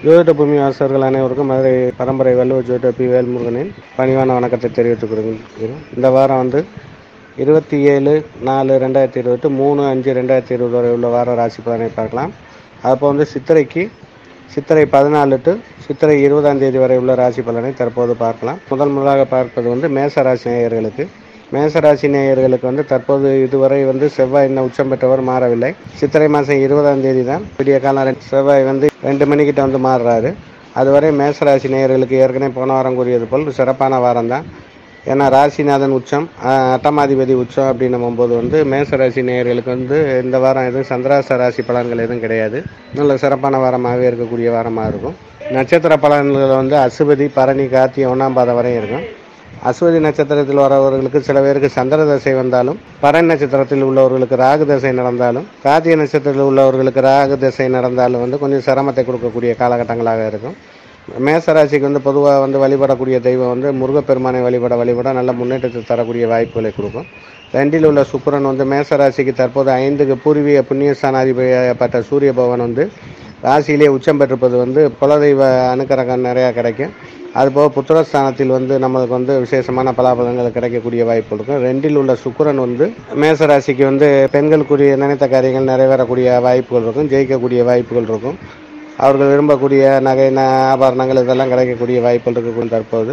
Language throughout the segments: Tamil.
ஜோதிட பூமி வாசகர்கள் அனைவருக்கும் மதுரை பரம்பரை வள்ளுவர் ஜோதிட பி வேல்முருகனின் பணிவான வணக்கத்தை தெரிவித்துக் கொள்கிறேன். இந்த வாரம் 27/4/2020 3/5/2020 வரை உள்ள வார ராசி பலனை பார்க்கலாம். அப்போ சித்திரை 14 to சித்திரை 20 வரை உள்ள ராசி பலனை தற்போது பார்க்கலாம். முதலாக பார்ப்பது மேச ராசி நேயர்களுக்கு. மேசராசி நேயர்களுக்கு தற்போது இதுவரை செவ்வாய் இன்னும் உச்சம் பெற்றவர் மாறவில்லை. சித்திரை மாதம் 20 தான் விடிய காலம் செவ்வாய் 2 மணிக்கிட்ட மாறுறாரு. அதுவரை மேசராசி நேயர்களுக்கு ஏற்கனவே போன வாரம் கூறியது போல் சிறப்பான வாரம் தான். ஏன்னா ராசிநாதன் உச்சம், அட்டமாதிபதி உச்சம் அப்படின்னும் போது மேசராசி நேயர்களுக்கு இந்த வாரம் எதுவும் சந்திராச ராசி பலன்கள் எதுவும் கிடையாது. நல்ல சிறப்பான வாரமாகவே இருக்கக்கூடிய வாரமாக இருக்கும். நட்சத்திர பலன்கள் அசுபதி, பரணி, கார்த்திகை 1ஆம் பாதம் வரையும் இருக்கும். அஸ்வதி நட்சத்திரத்தில் வரவர்களுக்கு சில பேருக்கு சந்திர தசை வந்தாலும், பரணி நட்சத்திரத்தில் உள்ளவர்களுக்கு ராகு தசை நடந்தாலும், கார்த்திகை நட்சத்திரத்தில் உள்ளவர்களுக்கு ராகு தசை நடந்தாலும் கொஞ்சம் சிரமத்தை கொடுக்கக்கூடிய காலகட்டங்களாக இருக்கும். மேசராசிக்கு பொதுவாக வழிபடக்கூடிய தெய்வம் முருகப்பெருமானை வழிபட நல்ல முன்னேற்றத்தை தரக்கூடிய வாய்ப்புகளை கொடுக்கும். 2ல் உள்ள சுக்கிரன் மேசராசிக்கு தற்போது 5க்கு பூர்வீக புண்ணியஸ்தானாதிபதியாகப்பட்ட சூரிய பகவான் ராசியிலே உச்சம் பெற்றிருப்பது குலதெய்வ அனுக்கிரகம் நிறையா கிடைக்கும். அதுபோக புத்திரஸ்தானத்தில் நம்மளுக்கு விசேஷமான பலாபலங்கள் கிடைக்கக்கூடிய வாய்ப்பு இருக்கும். 2ல் உள்ள சுக்கிரன் மேசராசிக்கு பெண்களுக்குரிய நினைத்த காரியங்கள் நிறைவேறக்கூடிய வாய்ப்புகள் இருக்கும், ஜெயிக்கக்கூடிய வாய்ப்புகள் இருக்கும். அவர்கள் விரும்பக்கூடிய நகை ஆபரணங்கள் இதெல்லாம் கிடைக்கக்கூடிய வாய்ப்புகள் இருக்கக்கூடிய தற்போது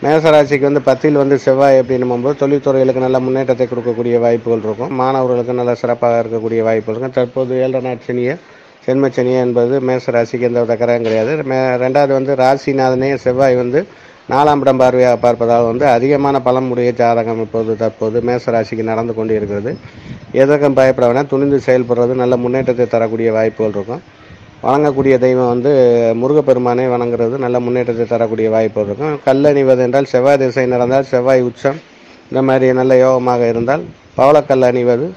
மேசராசிக்கு 10ல் செவ்வாய் அப்படின்னும் போது தொழில்துறைகளுக்கு நல்ல முன்னேற்றத்தை கொடுக்கக்கூடிய வாய்ப்புகள் இருக்கும். மாணவர்களுக்கு நல்ல சிறப்பாக இருக்கக்கூடிய வாய்ப்புகள் இருக்கும். தற்போது 7 நாட் சனியை சென்மச்சனியை என்பது மேசராசிக்கு எந்த வித கிரகம் கிடையாது. 2வது ராசிநாதனே செவ்வாய் 4ஆம் இடம் பார்வையாக பார்ப்பதால் அதிகமான பலமுடைய ஜாதகம் இப்போது தற்போது மேசராசிக்கு நடந்து கொண்டு இருக்கிறது. எதற்கும் பயப்பட வேணாம், துணிந்து செயல்படுறது நல்ல முன்னேற்றத்தை தரக்கூடிய வாய்ப்புகள் இருக்கும். வணங்கக்கூடிய தெய்வம் முருகப்பெருமானை வணங்குறது நல்ல முன்னேற்றத்தை தரக்கூடிய வாய்ப்புகள் இருக்கும். கல்லணிவது என்றால் செவ்வாய் திசை நடந்தால், செவ்வாய் உச்சம் இந்த மாதிரி நல்ல யோகமாக இருந்தால் பவளக்கல் அணிவது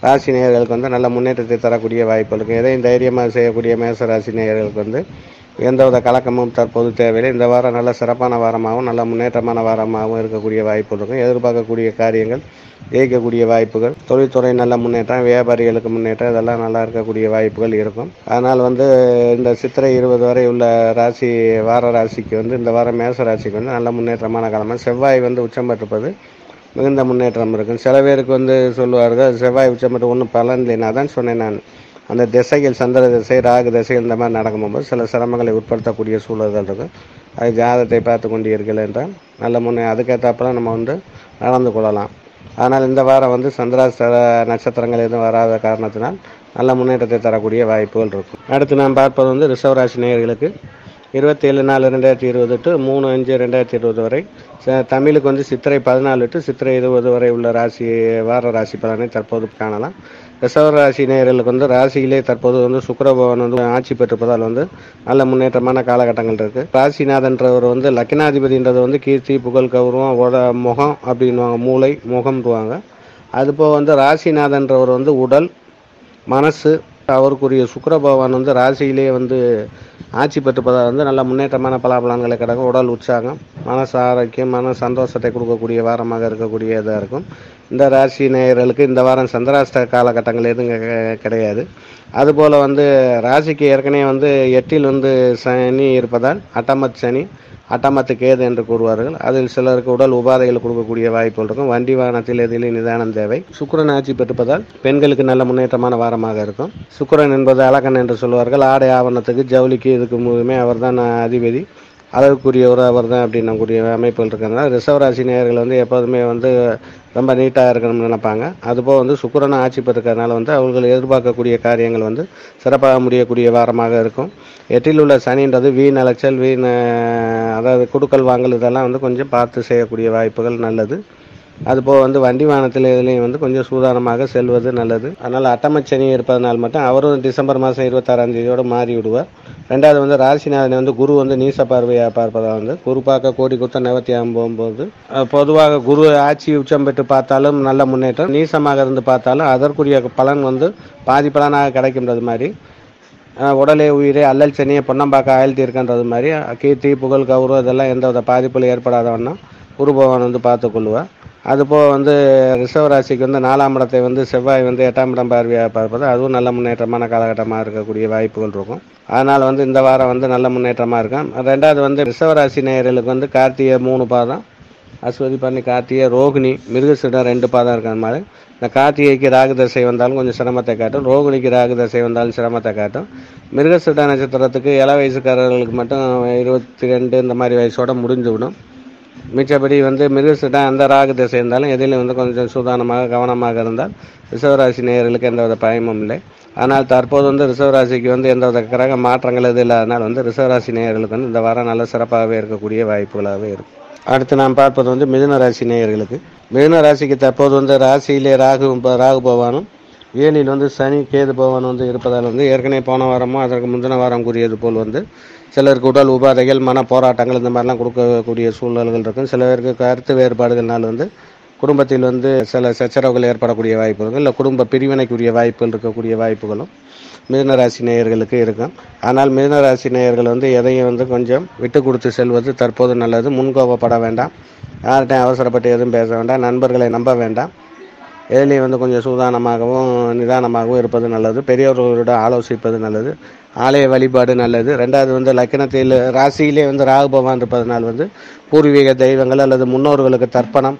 ராசி நேயர்களுக்கு நல்ல முன்னேற்றத்தை தரக்கூடிய வாய்ப்புகள் இருக்குது. எதையும் தைரியமாக செய்யக்கூடிய மேச ராசி நேயர்களுக்கு எந்தவித கலக்கமும் தற்போது தேவையில்லை. இந்த வாரம் நல்ல சிறப்பான வாரமாகவும் நல்ல முன்னேற்றமான வாரமாகவும் இருக்கக்கூடிய வாய்ப்புகள் இருக்கும். எதிர்பார்க்கக்கூடிய காரியங்கள் ஜெயிக்கக்கூடிய வாய்ப்புகள், தொழில்துறை நல்ல முன்னேற்றம், வியாபாரிகளுக்கு முன்னேற்றம் இதெல்லாம் நல்லா இருக்கக்கூடிய வாய்ப்புகள் இருக்கும். அதனால் இந்த சித்திரை 20 வரை உள்ள ராசி வார ராசிக்கு இந்த வாரம் மேச ராசிக்கு நல்ல முன்னேற்றமான காலமாக செவ்வாய் உச்சம் பெற்றிருப்பது மிகுந்த முன்னேற்றம் இருக்கும். சில பேருக்கு சொல்லுவார்கள் செவ்வாய் உச்சம் பெற்று ஒன்றும் பலன் இல்லைன்னா தான் சொன்னேன் நான். அந்த திசைகள் சந்திர திசை, ராகு திசைகள் இந்த மாதிரி நடக்கும்போது சில சிரமங்களை உட்படுத்தக்கூடிய சூழல்கள் இருக்கும். அது ஜாதகத்தை பார்த்து கொண்டீர்கள் என்றால் நல்ல அதுக்கேற்றப்பெல்லாம் நம்ம நடந்து கொள்ளலாம். ஆனால் இந்த வாரம் சந்திராச நட்சத்திரங்கள் எதுவும் வராத காரணத்தினால் நல்ல முன்னேற்றத்தை தரக்கூடிய வாய்ப்புகள் இருக்கும். அடுத்து நாம் பார்ப்பது ரிஷவராசி நேயர்களுக்கு 27/4/2020 to 3/5/2020 வரை. தமிழுக்கு சித்திரை 14 to சித்திரை 20 வரை உள்ள வார ராசி பலனை தற்போது காணலாம். ரிஷவராசி நேயர்களுக்கு ராசியிலே தற்போது சுக்கிர பகவான் ஆட்சி பெற்றிருப்பதால் நல்ல முன்னேற்றமான காலகட்டங்கள் இருக்குது. ராசிநாதன்றவர் லக்னாதிபதின்றது கீர்த்தி, புகழ், கௌரவம், முகம் அப்படின்வாங்க, மூளை முகம்வாங்க. அதுபோக ராசிநாதன்றவர் உடல், மனசு, அவருக்குரிய சுக்கிர பகவான் ராசியிலே ஆட்சி பெற்றுப்பதால் நல்ல முன்னேற்றமான பலாபலன்களை கிடக்கும். உடல் உற்சாகம், மனசு ஆரோக்கியம், மன சந்தோஷத்தை கொடுக்கக்கூடிய வாரமாக இருக்கக்கூடியதாக இருக்கும். இந்த ராசி நேயர்களுக்கு இந்த வாரம் சந்திராஷ்ட காலகட்டங்கள் எதுவும் கிடையாது. அதுபோல் ராசிக்கு ஏற்கனவே 8ல் சனி இருப்பதால் அட்டமத் சனி, அட்டமத்து கேது என்று கூறுவார்கள். அதில் சிலருக்கு உடல் உபாதைகள் கொடுக்கக்கூடிய வாய்ப்புகள் இருக்கும். வண்டி வாகனத்தில் எதிலும் நிதானம் தேவை. சுக்கிரன் ஆட்சி பெற்றுப்பதால் பெண்களுக்கு நல்ல முன்னேற்றமான வாரமாக இருக்கும். சுக்கிரன் என்பது அழகன் என்று சொல்வார்கள். ஆடை ஆவரணத்துக்கு, ஜவுளிக்கு இதுக்கு முழுமே அவர் தான் அதிபதி, அதற்குரியவர் அவர் தான் அப்படின்னு கூடிய அமைப்புகள் இருக்கிறதுனால ரிஷவராசி நேயர்கள் எப்போதுமே ரொம்ப நீட்டாக இருக்கணும்னு நினைப்பாங்க. அதுபோல் சுக்கிரனை ஆட்சி பெற்றிருக்கிறதுனால அவர்கள் எதிர்பார்க்கக்கூடிய காரியங்கள் சிறப்பாக முடியக்கூடிய வாரமாக இருக்கும். 8ல் உள்ள சனின்றது வீண் அலைச்சல், அதாவது கொடுக்கல் வாங்கல் இதெல்லாம் கொஞ்சம் பார்த்து செய்யக்கூடிய வாய்ப்புகள் நல்லது. அதுபோக வண்டி வாகனத்தில் இதுலேயும் கொஞ்சம் சூதானமாக செல்வது நல்லது. அதனால் அட்டமச்சனி இருப்பதனால் மட்டும் அவரும் டிசம்பர் மாதம் 26ஆம் தேதியோடு மாறி விடுவார். 2வது ராசிநாதனை குரு நீச பார்வையாக பார்ப்பதால் குரு பார்க்க கோடி குத்த நிவர்த்தியாகும் போகும்போது பொதுவாக குரு ஆட்சி உச்சம் பெற்று பார்த்தாலும் நல்ல முன்னேற்றம், நீசமாக இருந்து பார்த்தாலும் அதற்குரிய பலன் பாதி பலனாக கிடைக்கின்றது மாதிரி, உடலே உயிரே அல்லல் சனியை பொன்னம்பாக்க ஆயல்த்தி இருக்கின்றது மாதிரி கீர்த்தி, புகழ், கௌரவம் இதெல்லாம் எந்த வித பாதிப்புகள் ஏற்படாதவன்னா குரு பகவான் பார்த்து கொள்வார். அதுபோக வந்து ரிஷப ராசிக்கு வந்து 4ஆம் இடத்தை வந்து செவ்வாய் வந்து 8ஆம் இடம் பார்வையாக பார்ப்பது அதுவும் நல்ல முன்னேற்றமான காலகட்டமாக இருக்கக்கூடிய வாய்ப்புகள் இருக்கும். அதனால் வந்து இந்த வாரம் வந்து நல்ல முன்னேற்றமாக இருக்கும். ரெண்டாவது வந்து ரிஷப ராசி நேயர்களுக்கு வந்து கார்த்திகை 3 பாதம், அஸ்வதி பண்ணி கார்த்திகை ரோகிணி மிருகசீடம் 2 பாதம் இருக்கிற மாதிரி இந்த கார்த்திகைக்கு ராகு தசை வந்தாலும் கொஞ்சம் சிரமத்தை காட்டும், ரோகிணிக்கு ராகு தசை வந்தாலும் சிரமத்தை காட்டும். மிருகசீட நட்சத்திரத்துக்கு இள வயசுக்காரர்களுக்கு மட்டும் 22 இந்த மாதிரி வயசோட முடிஞ்சு விடும். மிச்சபடி வந்து மிருகசீடம் அந்த ராகு திசை இருந்தாலும் எதிலும் வந்து கொஞ்சம் சூதானமாக கவனமாக இருந்தால் ரிஷபராசி நேயர்களுக்கு எந்தவித பயமும் இல்லை. ஆனால் தற்போது வந்து ரிஷபராசிக்கு வந்து எந்தவித கிரக மாற்றங்கள் எதுவும் இல்லாதனால் வந்து ரிஷபராசி நேயர்களுக்கு வந்து இந்த வாரம் நல்ல சிறப்பாகவே இருக்கக்கூடிய வாய்ப்புகளாகவே இருக்கும். அடுத்து நாம் பார்ப்பது வந்து மிதுன ராசி நேயர்களுக்கு. மிதுன ராசிக்கு தற்போது வந்து ராசியிலே ராகு பகவானும் 7ல் வந்து சனி கேது பகவான் வந்து இருப்பதால் வந்து ஏற்கனவே போன வாரமும் அதற்கு முந்தின வாரம் கூறியது போல் வந்து சிலருக்கு உடல் உபாதைகள் மன போராட்டங்கள் இந்த மாதிரிலாம் கொடுக்கக்கூடிய சூழ்நிலைகள் இருக்கும். சில பேருக்கு கருத்து வேறுபாடுகள்னால் வந்து குடும்பத்தில் வந்து சில சச்சரவுகள் ஏற்படக்கூடிய வாய்ப்புகள் இல்லை குடும்ப பிரிவினைக்குரிய வாய்ப்புகள் இருக்கக்கூடிய வாய்ப்புகளும் மிதுனராசி நேயர்களுக்கு இருக்கும். ஆனால் மிதுனராசி நேயர்கள் வந்து எதையும் வந்து கொஞ்சம் விட்டு கொடுத்து செல்வது தற்போது நல்லது. முன்கோபப்பட வேண்டாம், யார்கிட்டையும் அவசரப்பட்டு எதுவும் பேச வேண்டாம், நண்பர்களை நம்ப வேண்டாம். எதிலையும் வந்து கொஞ்சம் சூதானமாகவும் நிதானமாகவும் இருப்பது நல்லது. பெரியவர்களிடம் ஆலோசிப்பது நல்லது. ஆலய வழிபாடு நல்லது. ரெண்டாவது வந்து லக்னத்தில் ராசியிலே வந்து ராகு பகவான் இருப்பதனால் வந்து பூர்வீக தெய்வங்கள் அல்லது முன்னோர்களுக்கு தர்ப்பணம்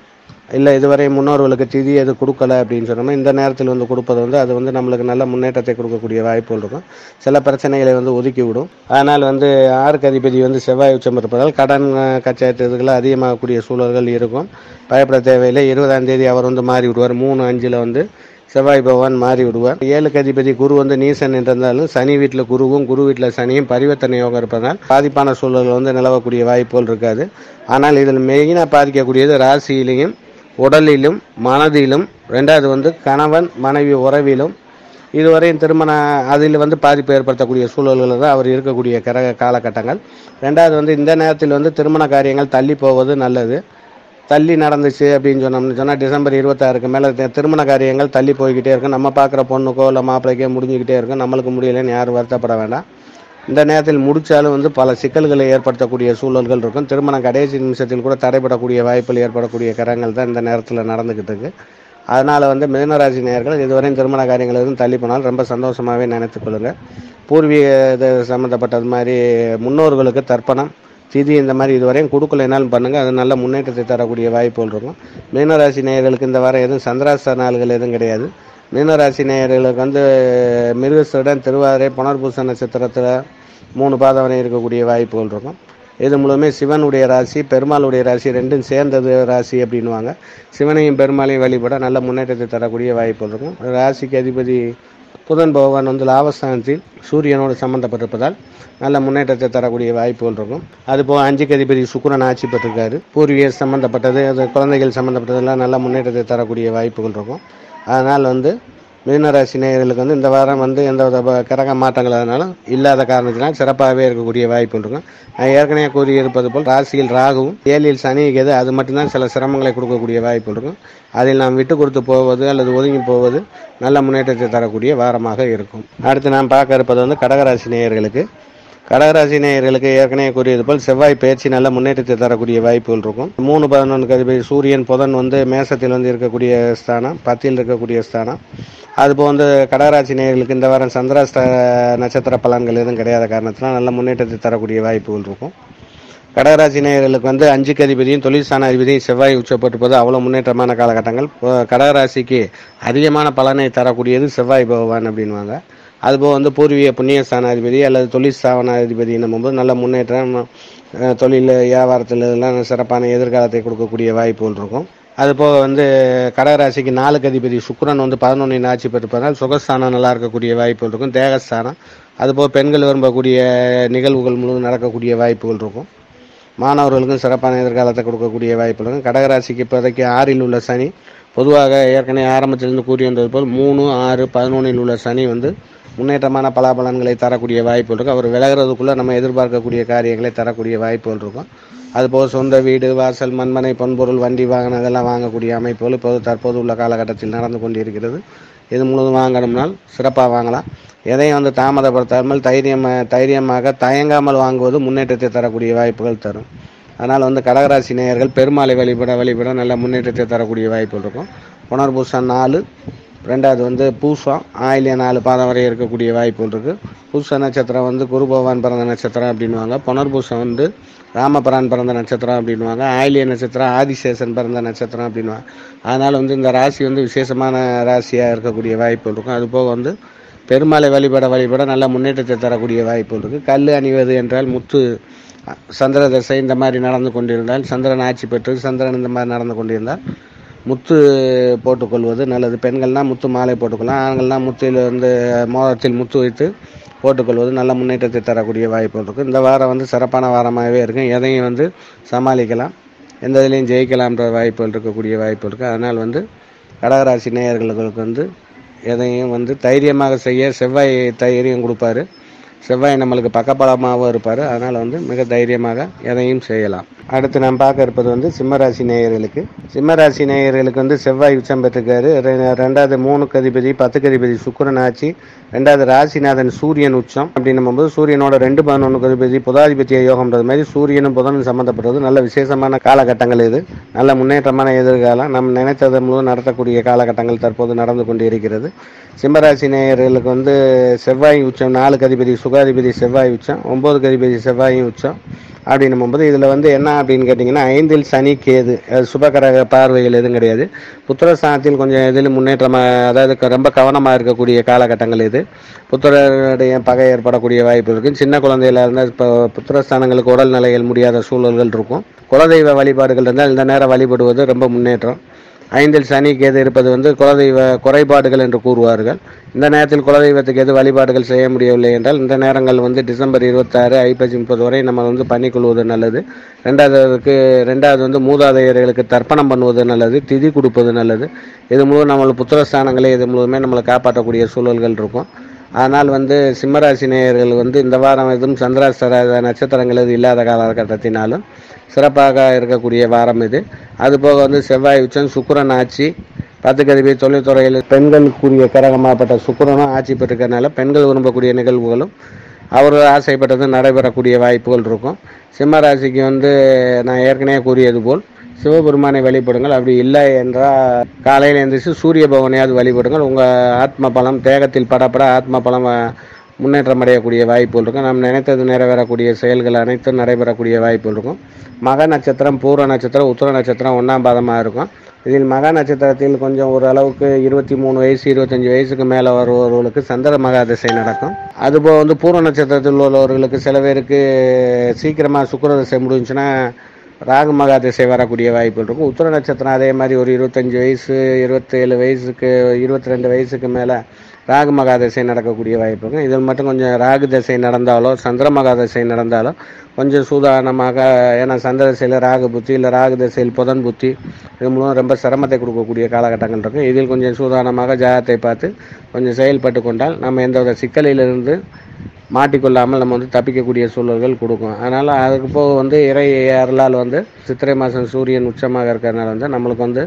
இல்லை இதுவரை முன்னோர்களுக்கு திதி எது கொடுக்கல அப்படின்னு சொன்னோம்னா இந்த நேரத்தில் வந்து கொடுப்பது வந்து அது வந்து நம்மளுக்கு நல்ல முன்னேற்றத்தை கொடுக்கக்கூடிய வாய்ப்புகள் இருக்கும். சில பிரச்சனைகளை வந்து ஒதுக்கி விடும். அதனால் வந்து 6க்கு அதிபதி வந்து செவ்வாய் உச்சம் இருப்பதால் கடன் கச்சாயத்து இதுகளை அதிகமாகக்கூடிய சூழல்கள் இருக்கும். பயப்பட தேவையில்லை. 20ஆம் தேதி அவர் வந்து மாறி விடுவார். 3/5 வந்து செவ்வாய் பகவான் மாறி விடுவார். 7க்கு அதிபதி குரு வந்து நீசன் என்றிருந்தாலும் சனி வீட்டில் குருவும் குரு வீட்டில் சனியும் பரிவர்த்தனை யோகம் இருப்பதனால் பாதிப்பான சூழல்கள் வந்து நிலவக்கூடிய வாய்ப்புகள் இருக்காது. ஆனால் இதில் மெயினாக பாதிக்கக்கூடியது ராசியிலையும் உடலிலும் மனதிலும், ரெண்டாவது வந்து கணவன் மனைவி உறவிலும் இதுவரையும் திருமண அதில் வந்து பாதிப்பு ஏற்படுத்தக்கூடிய சூழல்களில் தான் அவர் இருக்கக்கூடிய காலகட்டங்கள். ரெண்டாவது வந்து இந்த நேரத்தில் வந்து திருமண காரியங்கள் தள்ளி போவது நல்லது. தள்ளி நடந்துச்சு அப்படின்னு சொன்னால் டிசம்பர் 26க்கு மேலே திருமண காரியங்கள் தள்ளி போய்கிட்டே இருக்கும். நம்ம பார்க்குற பொண்ணுக்கோ இல்லை மாப்பிள்ளைக்கோ முடிஞ்சுக்கிட்டே இருக்கும். நம்மளுக்கு முடியலைன்னு யாரும் வருத்தப்பட வேண்டாம். இந்த நேரத்தில் முடித்தாலும் வந்து பல சிக்கல்களை ஏற்படுத்தக்கூடிய சூழல்கள் இருக்கும். திருமணம் கடைசி நிமிஷத்தில் கூட தடைபடக்கூடிய வாய்ப்புகள் ஏற்படக்கூடிய கரங்கள் தான் இந்த நேரத்தில் நடந்துக்கிட்டு இருக்கு. அதனால் வந்து மிதுனராசி நேயர்கள் இதுவரையும் திருமண காரியங்கள் எதுவும் தள்ளி போனாலும் ரொம்ப சந்தோஷமாகவே நினைத்துக்கொள்ளுங்க. பூர்வீக இது சம்மந்தப்பட்டது மாதிரி முன்னோர்களுக்கு தர்ப்பணம் திதி இந்த மாதிரி இதுவரையும் கொடுக்கலைனாலும் பண்ணுங்கள். அது நல்ல முன்னேற்றத்தை தரக்கூடிய வாய்ப்புகள் இருக்கும். மீனராசி நேயர்களுக்கு இந்த வாரம் எதுவும் சந்திராஷ்ட நாள்கள் எதுவும் கிடையாது. மீனராசி நேயர்களுக்கு வந்து மிருகசீடம் திருவாதிரை புனர்பூச நட்சத்திரத்தில் 3 பாதம் வரை இருக்கக்கூடிய வாய்ப்புகள் இருக்கும். இது முழுமே சிவனுடைய ராசி பெருமாளுடைய ராசி ரெண்டும் சேர்ந்தது ராசி அப்படின்வாங்க. சிவனையும் பெருமாளையும் வழிபட நல்ல முன்னேற்றத்தை தரக்கூடிய வாய்ப்புகள் இருக்கும். ராசிக்கு அதிபதி புதன் பகவான் வந்து லாபஸ்தானத்தில் சூரியனோடு சம்பந்தப்பட்டிருப்பதால் நல்ல முன்னேற்றத்தை தரக்கூடிய வாய்ப்புகள் இருக்கும். அதுபோக 5க்கு அதிபதி சுக்கிரன் ஆட்சி பெற்றிருக்காரு. பூர்வீக சம்பந்தப்பட்டது அது குழந்தைகள் சம்பந்தப்பட்டதெல்லாம் நல்ல முன்னேற்றத்தை தரக்கூடிய வாய்ப்புகள் இருக்கும். அதனால் வந்து மீனராசி நேயர்களுக்கு வந்து இந்த வாரம் வந்து எந்த கிரக மாற்றங்கள் அதனாலும் இல்லாத காரணத்தினால் சிறப்பாகவே இருக்கக்கூடிய வாய்ப்பு இருக்கும். நான் ஏற்கனவே கூறியிருப்பது போல் ராசியில் ராகுவும் 7ல் சனி கேது அது மட்டும்தான் சில சிரமங்களை கொடுக்கக்கூடிய வாய்ப்பு இருக்கும். அதில் நாம் விட்டு கொடுத்து போவது அல்லது ஒதுங்கி போவது நல்ல முன்னேற்றத்தை தரக்கூடிய வாரமாக இருக்கும். அடுத்து நாம் பார்க்க இருப்பது வந்து கடகராசி நேயர்களுக்கு. கடகராசி நேயர்களுக்கு ஏற்கனவே கூறியது போல் செவ்வாய் பயிற்சி நல்ல முன்னேற்றத்தை தரக்கூடிய வாய்ப்புகள் இருக்கும். 3/11 அதிபதி சூரியன் புதன் வந்து மேசத்தில் வந்து இருக்கக்கூடிய ஸ்தானம் 10ல் இருக்கக்கூடிய ஸ்தானம். அதுபோல் வந்து கடகராசி நேயர்களுக்கு இந்த வாரம் சந்திராஷ்ட நட்சத்திர பலன்கள் எதுவும் கிடையாத காரணத்தினால் நல்ல முன்னேற்றத்தை தரக்கூடிய வாய்ப்புகள் இருக்கும். கடகராசி நேயர்களுக்கு வந்து 5க்கு அதிபதியும் தொழில்ஸ்தான அதிபதியும் செவ்வாய் உச்சப்பட்டிருப்பது அவ்வளோ முன்னேற்றமான காலகட்டங்கள். கடகராசிக்கு அதிகமான பலனை தரக்கூடியது செவ்வாய் பகவான் அப்படின்வாங்க. அதுபோக வந்து பூர்வீக புண்ணிய ஸ்தானாதிபதி அல்லது தொழில் ஸ்தானாதிபதி என்னும்போது நல்ல முன்னேற்றம் தொழில் வியாபாரத்தில் எல்லாம் சிறப்பான எதிர்காலத்தை கொடுக்கக்கூடிய வாய்ப்புகள் இருக்கும். அதுபோக வந்து கடகராசிக்கு 4க்கு அதிபதி சுக்கிரன் வந்து 11ல் ஆட்சி பெற்றிருப்பதால் சுகஸ்தானம் நல்லா இருக்கக்கூடிய வாய்ப்புகள் இருக்கும். தேகஸ்தானம் அதுபோக பெண்கள் விரும்பக்கூடிய நிகழ்வுகள் முழுவதும் நடக்கக்கூடிய வாய்ப்புகள் இருக்கும். மாணவர்களுக்கும் சிறப்பான எதிர்காலத்தை கொடுக்கக்கூடிய வாய்ப்புகள் இருக்கும். கடகராசிக்கு இப்போதைக்கு 6ல் உள்ள சனி பொதுவாக ஏற்கனவே ஆரம்பத்திலிருந்து கூறி வந்தது போல் 3, 6, 11ல் உள்ள சனி வந்து முன்னேற்றமான பலாபலன்களை தரக்கூடிய வாய்ப்புகள் இருக்கும். அவர் விலகிறதுக்குள்ளே நம்ம எதிர்பார்க்கக்கூடிய காரியங்களை தரக்கூடிய வாய்ப்புகள் இருக்கும். அதுபோல் சொந்த வீடு வாசல் மண்மனை பொன்பொருள் வண்டி வாகனம் இதெல்லாம் வாங்கக்கூடிய அமைப்புகள் இப்போது தற்போது உள்ள காலகட்டத்தில் நடந்து கொண்டிருக்கிறது. இது முழுவதும் வாங்கணும்னால் சிறப்பாக வாங்கலாம். எதையும் வந்து தாமதப்படுத்தாமல் தைரியமாக தயங்காமல் வாங்குவது முன்னேற்றத்தை தரக்கூடிய வாய்ப்புகள் தரும். அதனால் வந்து கடகராசி நேயர்கள் பெருமாளை வழிபட நல்ல முன்னேற்றத்தை தரக்கூடிய வாய்ப்புகள் இருக்கும். புனர்பூசம் 4, ரெண்டாவது வந்து பூசம் ஆயில்யம் 4 பாதம் வரை இருக்கக்கூடிய வாய்ப்புகள் இருக்குது. பூச நட்சத்திரம் வந்து குரு பகவான் பிறந்த நட்சத்திரம் அப்படின்வாங்க. புனர்பூசம் வந்து ராமபிரான் பிறந்த நட்சத்திரம் அப்படின்வாங்க. ஆயில்ய நட்சத்திரம் ஆதிசேஷன் பிறந்த நட்சத்திரம் அப்படின்வாங்க. அதனால் வந்து இந்த ராசி வந்து விசேஷமான ராசியாக இருக்கக்கூடிய வாய்ப்புகள் இருக்கும். அதுபோக வந்து பெருமாளை வழிபட நல்ல முன்னேற்றத்தை தரக்கூடிய வாய்ப்புகள் இருக்குது. கல் அணிவது என்றால் முத்து சந்திர தசை இந்த மாதிரி நடந்து கொண்டிருந்தால், சந்திரன் ஆட்சி பெற்று சந்திரன் இந்த மாதிரி நடந்து கொண்டிருந்தால் முத்து போட்டுக்கொள்வது நல்லது. பெண்கள்னால் முத்து மாலை போட்டுக்கலாம். ஆண்கள்னால் முத்தில் வந்து மோதிரத்தில் முத்து வைத்து போட்டுக்கொள்வது நல்ல முன்னேற்றத்தை தரக்கூடிய வாய்ப்பு இருக்குது. இந்த வாரம் வந்து சிறப்பான வாரமாகவே இருக்கும். எதையும் வந்து சமாளிக்கலாம், எந்த இதுலேயும் ஜெயிக்கலாம்ன்ற வாய்ப்புகள் இருக்கக்கூடிய வாய்ப்பு இருக்குது. அதனால் வந்து கடகராசி நேயர்களுக்கு வந்து எதையும் வந்து தைரியமாக செய்ய செவ்வாய் தைரியம் கொடுப்பாரு. செவ்வாய் நம்மளுக்கு பக்கபலமாகவும் இருப்பார். அதனால் வந்து மிக தைரியமாக எதையும் செய்யலாம். அடுத்து நாம் பார்க்க இருப்பது வந்து சிம்மராசி நேயர்களுக்கு. சிம்மராசி நேயர்களுக்கு வந்து செவ்வாய் உச்சம் பெற்றிருக்காரு. ரெண்டாவது 3க்கு அதிபதி 10க்கு அதிபதி சுக்கிரன் ஆட்சி. ரெண்டாவது ராசிநாதன் சூரியன் உச்சம் அப்படின்னும் போது சூரியனோட 2-11க்கு அதிபதி புதாதிபத்திய யோகம்ன்றது மாதிரி சூரியனும் புதனும் சம்மந்தப்பட்டது. நல்ல விசேஷமான காலகட்டங்கள் இது. நல்ல முன்னேற்றமான எதிர்காலம். நம்ம நினைத்தது முழுவதும் நடத்தக்கூடிய காலகட்டங்கள் தற்போது நடந்து கொண்டு இருக்கிறது. சிம்மராசி நேயர்களுக்கு வந்து செவ்வாய் உச்சம் 4க்கு அதிபதி சுகாதிபதி செவ்வாய் உச்சம், 9க்கு அதிபதி செவ்வாயும் உச்சம் அப்படின்னும் போது இதில் வந்து என்ன அப்படின்னு கேட்டிங்கன்னா 5ல் சனி கேது, சுபகரக பார்வைகள் எதுவும் கிடையாது. புத்திரஸ்தானத்தில் கொஞ்சம் எதிலும் முன்னேற்றமாக, அதாவது ரொம்ப கவனமாக இருக்கக்கூடிய காலகட்டங்கள் இது. புத்திரருடைய பகை ஏற்படக்கூடிய வாய்ப்பு இருக்குது. சின்ன குழந்தையில இருந்தால் இப்போ புத்திரஸ்தானங்களுக்கு உடல் நிலைகள் முடியாத சூழல்கள் இருக்கும். குலதெய்வ வழிபாடுகள் இருந்தால் இந்த நேரம் வழிபடுவது ரொம்ப முன்னேற்றம். 5ல் சனி கேது இருப்பது வந்து குலதெய்வ குறைபாடுகள் என்று கூறுவார்கள். இந்த நேரத்தில் குலதெய்வத்துக்கு எது வழிபாடுகள் செய்ய முடியவில்லை என்றால் இந்த நேரங்கள் வந்து டிசம்பர் 26, ஐப்பசி 30 வரை நம்ம வந்து பண்ணிக்கொள்வது நல்லது. ரெண்டாவது வந்து மூதாதையர்களுக்கு தர்ப்பணம் பண்ணுவது நல்லது, திதி கொடுப்பது நல்லது. இது மூலம் நம்மளுக்கு புத்திரஸ்தானங்களே இது முழுவதுமே நம்மளை காப்பாற்றக்கூடிய சூழல்கள் இருக்கும். அதனால் வந்து சிம்மராசி நேயர்கள் வந்து இந்த வாரம் எதுவும் சந்திராஷ்டர நட்சத்திரங்கள் எது இல்லாத காலகட்டத்தினாலும் சிறப்பாக இருக்கக்கூடிய வாரம் இது. அதுபோக வந்து செவ்வாய் உச்சம், சுக்கிரன் ஆட்சி, 10க்கு அதிபதி தொழில்துறையில் பெண்களுக்குரிய கரகமாகப்பட்ட சுக்கிரனும் ஆட்சி பெற்றிருக்கிறதுனால பெண்கள் விரும்பக்கூடிய நிகழ்வுகளும் அவர்கள் ஆசைப்பட்டது நடைபெறக்கூடிய வாய்ப்புகள் இருக்கும். சிம்ம ராசிக்கு வந்து நான் ஏற்கனவே கூறியது போல் சிவபெருமானை வழிபடுங்கள். அப்படி இல்லை என்றால் காலையில் எழுந்திரிச்சு சூரிய பகவானையாவது வழிபடுங்கள். உங்கள் ஆத்ம பலம் தேகத்தில் படப்பட ஆத்ம பலம் முன்னேற்றம் அடையக்கூடிய வாய்ப்புகள் இருக்கும். நாம் நினைத்தது நிறைவேறக்கூடிய செயல்கள் அனைத்தும் நடைபெறக்கூடிய வாய்ப்புகள் இருக்கும். மக நட்சத்திரம், பூர நட்சத்திரம், உத்திர நட்சத்திரம் 1ஆம் பாதமாக இருக்கும். இதில் மக நட்சத்திரத்தில் கொஞ்சம் ஓரளவுக்கு 23 வயசு 25 வயசுக்கு மேலே வருபவர்களுக்கு சந்திர மகா திசை நடக்கும். அதுபோல் வந்து பூர நட்சத்திரத்தில் உள்ளவர்களுக்கு சில பேருக்கு சீக்கிரமாக சுக்கிர திசை முடிஞ்சுன்னா ராகு மகா திசை வரக்கூடிய வாய்ப்புகள் இருக்கும். உத்திர நட்சத்திரம் அதே மாதிரி ஒரு 25 வயசு 27 வயசுக்கு 22 வயசுக்கு மேலே ராகு மகா திசை நடக்கக்கூடிய வாய்ப்பு இருக்கும். இதில் மட்டும் கொஞ்சம் ராகு திசை நடந்தாலோ சந்திர மகா திசை நடந்தாலோ கொஞ்சம் சூதானமாக, ஏன்னா சந்திர திசையில் ராகு புத்தி இல்லை ராகு திசையில் புதன் புத்தி இது மூலம் ரொம்ப சிரமத்தை கொடுக்கக்கூடிய காலகட்டங்கள் இருக்கும். இதில் கொஞ்சம் சூதானமாக ஜாதகத்தை பார்த்து கொஞ்சம் செயல்பட்டு கொண்டால் நம்ம எந்தவித சிக்கலிலிருந்து மாட்டிக்கொள்ளாமல் நம்ம வந்து தப்பிக்கக்கூடிய சூழல்கள் கொடுக்கும். அதனால் அதுக்கு போக வந்து இறை அருளால் வந்து சித்திரை மாதம் சூரியன் உச்சமாக இருக்கிறதுனால வந்து நம்மளுக்கு வந்து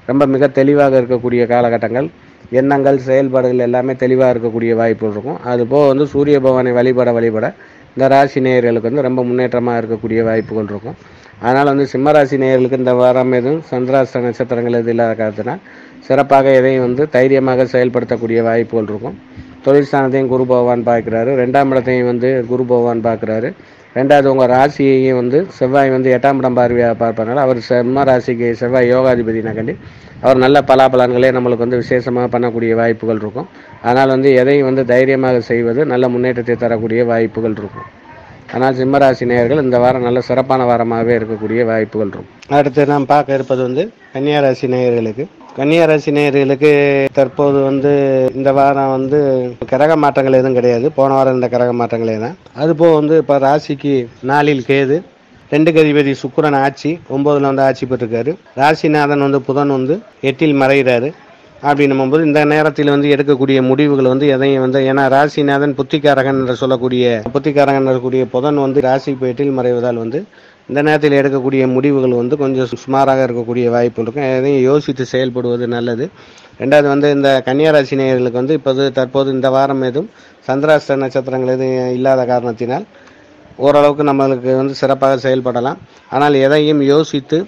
ரொம்ப மிக தெளிவாக இருக்கக்கூடிய காலகட்டங்கள், எண்ணங்கள் செயல்பாடுகள் எல்லாமே தெளிவாக இருக்கக்கூடிய வாய்ப்புகள் இருக்கும். அதுபோக வந்து சூரிய பகவானை வழிபட இந்த ராசி நேயர்களுக்கு வந்து ரொம்ப முன்னேற்றமாக இருக்கக்கூடிய வாய்ப்புகள் இருக்கும். அதனால் வந்து சிம்மராசி நேயர்களுக்கு இந்த வாரம் எதுவும் சந்திராஷ்ட நட்சத்திரங்கள் எது இல்லாத காரணத்தினால் சிறப்பாக எதையும் வந்து தைரியமாக செயல்படுத்தக்கூடிய வாய்ப்புகள் இருக்கும். தொழில் ஸ்தானத்தையும் குரு பகவான் பார்க்குறாரு, 2ஆம் இடத்தையும் வந்து குரு பகவான் பார்க்குறாரு. ரெண்டாவது உங்கள் ராசியையும் வந்து செவ்வாய் வந்து 8ஆம் இடம் பார்வையாக பார்ப்பதனால அவர் சிம்ம ராசிக்கு செவ்வாய் யோகாதிபதினா கண்டி அவர் நல்ல பலாபலன்களே நம்மளுக்கு வந்து விசேஷமாக பண்ணக்கூடிய வாய்ப்புகள் இருக்கும். அதனால் வந்து எதையும் வந்து தைரியமாக செய்வது நல்ல முன்னேற்றத்தை தரக்கூடிய வாய்ப்புகள் இருக்கும். ஆனால் சிம்மராசி நேயர்கள் இந்த வாரம் நல்ல சிறப்பான வாரமாகவே இருக்கக்கூடிய வாய்ப்புகள் இருக்கும். அடுத்து நாம் பார்க்க இருப்பது வந்து கன்னியாராசி நேயர்களுக்கு. கன்னியாராசி நேயர்களுக்கு தற்போது வந்து இந்த வாரம் வந்து கிரக மாற்றங்கள் எதுவும் கிடையாது. போன வாரம் இந்த கிரக மாற்றங்களே தான். அதுபோக வந்து இப்போ ராசிக்கு 4ல் கேது, 2க்கு அதிபதி சுக்கிரன் ஆட்சி, 9ல் வந்து ஆட்சி பெற்றிருக்காரு. ராசிநாதன் வந்து புதன் வந்து 8ல் மறைகிறாரு. அப்படின்னும் போது இந்த நேரத்தில் வந்து எடுக்கக்கூடிய முடிவுகள் வந்து எதையும் வந்து, ஏன்னா ராசிநாதன் புத்திகாரகன் என்று சொல்லக்கூடிய புதன் வந்து ராசி 8ல் மறைவதால் வந்து இந்த நேரத்தில் எடுக்கக்கூடிய முடிவுகள் வந்து கொஞ்சம் சுமாராக இருக்கக்கூடிய வாய்ப்பு இருக்கும். எதையும் யோசித்து செயல்படுவது நல்லது. ரெண்டாவது வந்து இந்த கன்னியாராசி நேயர்களுக்கு வந்து தற்போது இந்த வாரம் எதுவும் சந்திராஷ்ட நட்சத்திரங்கள் எதுவும் இல்லாத காரணத்தினால் ஓரளவுக்கு நம்மளுக்கு வந்து சிறப்பாக செயல்படலாம். ஆனால் எதையும் யோசித்து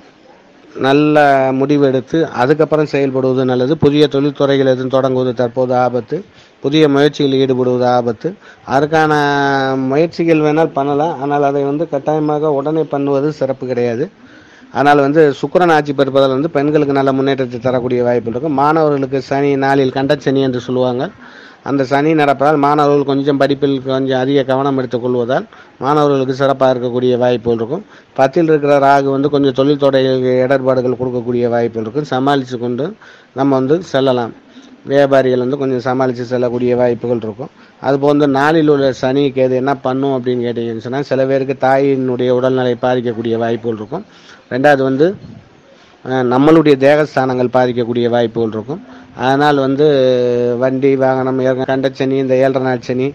நல்ல முடிவெடுத்து அதுக்கப்புறம் செயல்படுவது நல்லது. புதிய தொழில்துறைகள் எதுவும் தொடங்குவது தற்போது ஆபத்து. புதிய முயற்சியில் ஈடுபடுவது ஆபத்து. அதற்கான முயற்சிகள் வேணால் பண்ணலாம். ஆனால் அதை வந்து கட்டாயமாக உடனே பண்ணுவது சிறப்பு கிடையாது. ஆனால் வந்து சுக்கிரன் ஆட்சி பெறுவதால் வந்து பெண்களுக்கு நல்ல முன்னேற்றத்தை தரக்கூடிய வாய்ப்பு இருக்கும். மாணவர்களுக்கு சனி நாளில் கண்டச்சனி என்று சொல்லுவாங்க. அந்த சனி நடப்பதால் மாணவர்கள் கொஞ்சம் படிப்பில் கொஞ்சம் அதிக கவனம் எடுத்துக்கொள்வதால் மாணவர்களுக்கு சிறப்பாக இருக்கக்கூடிய வாய்ப்புகள் இருக்கும். 10ல் இருக்கிற ராகு வந்து கொஞ்சம் தொழில்துறை இடர்பாடுகள் கொடுக்கக்கூடிய வாய்ப்புகள் இருக்கும். சமாளித்து கொண்டு நம்ம வந்து செல்லலாம். வியாபாரிகள் வந்து கொஞ்சம் சமாளித்து செல்லக்கூடிய வாய்ப்புகள் இருக்கும். அதுபோல் வந்து நாளில் உள்ள சனி கேது என்ன பண்ணும் அப்படின்னு கேட்டீங்கன்னு சொன்னால், சில பேருக்கு தாயினுடைய உடல்நிலை பாதிக்கக்கூடிய வாய்ப்புகள் இருக்கும். ரெண்டாவது வந்து நம்மளுடைய தேகஸ்தானங்கள் பாதிக்கக்கூடிய வாய்ப்புகள் இருக்கும். அதனால் வந்து வண்டி வாகனம் கண்டச்சனி, இந்த 7.5 நாள் சனி,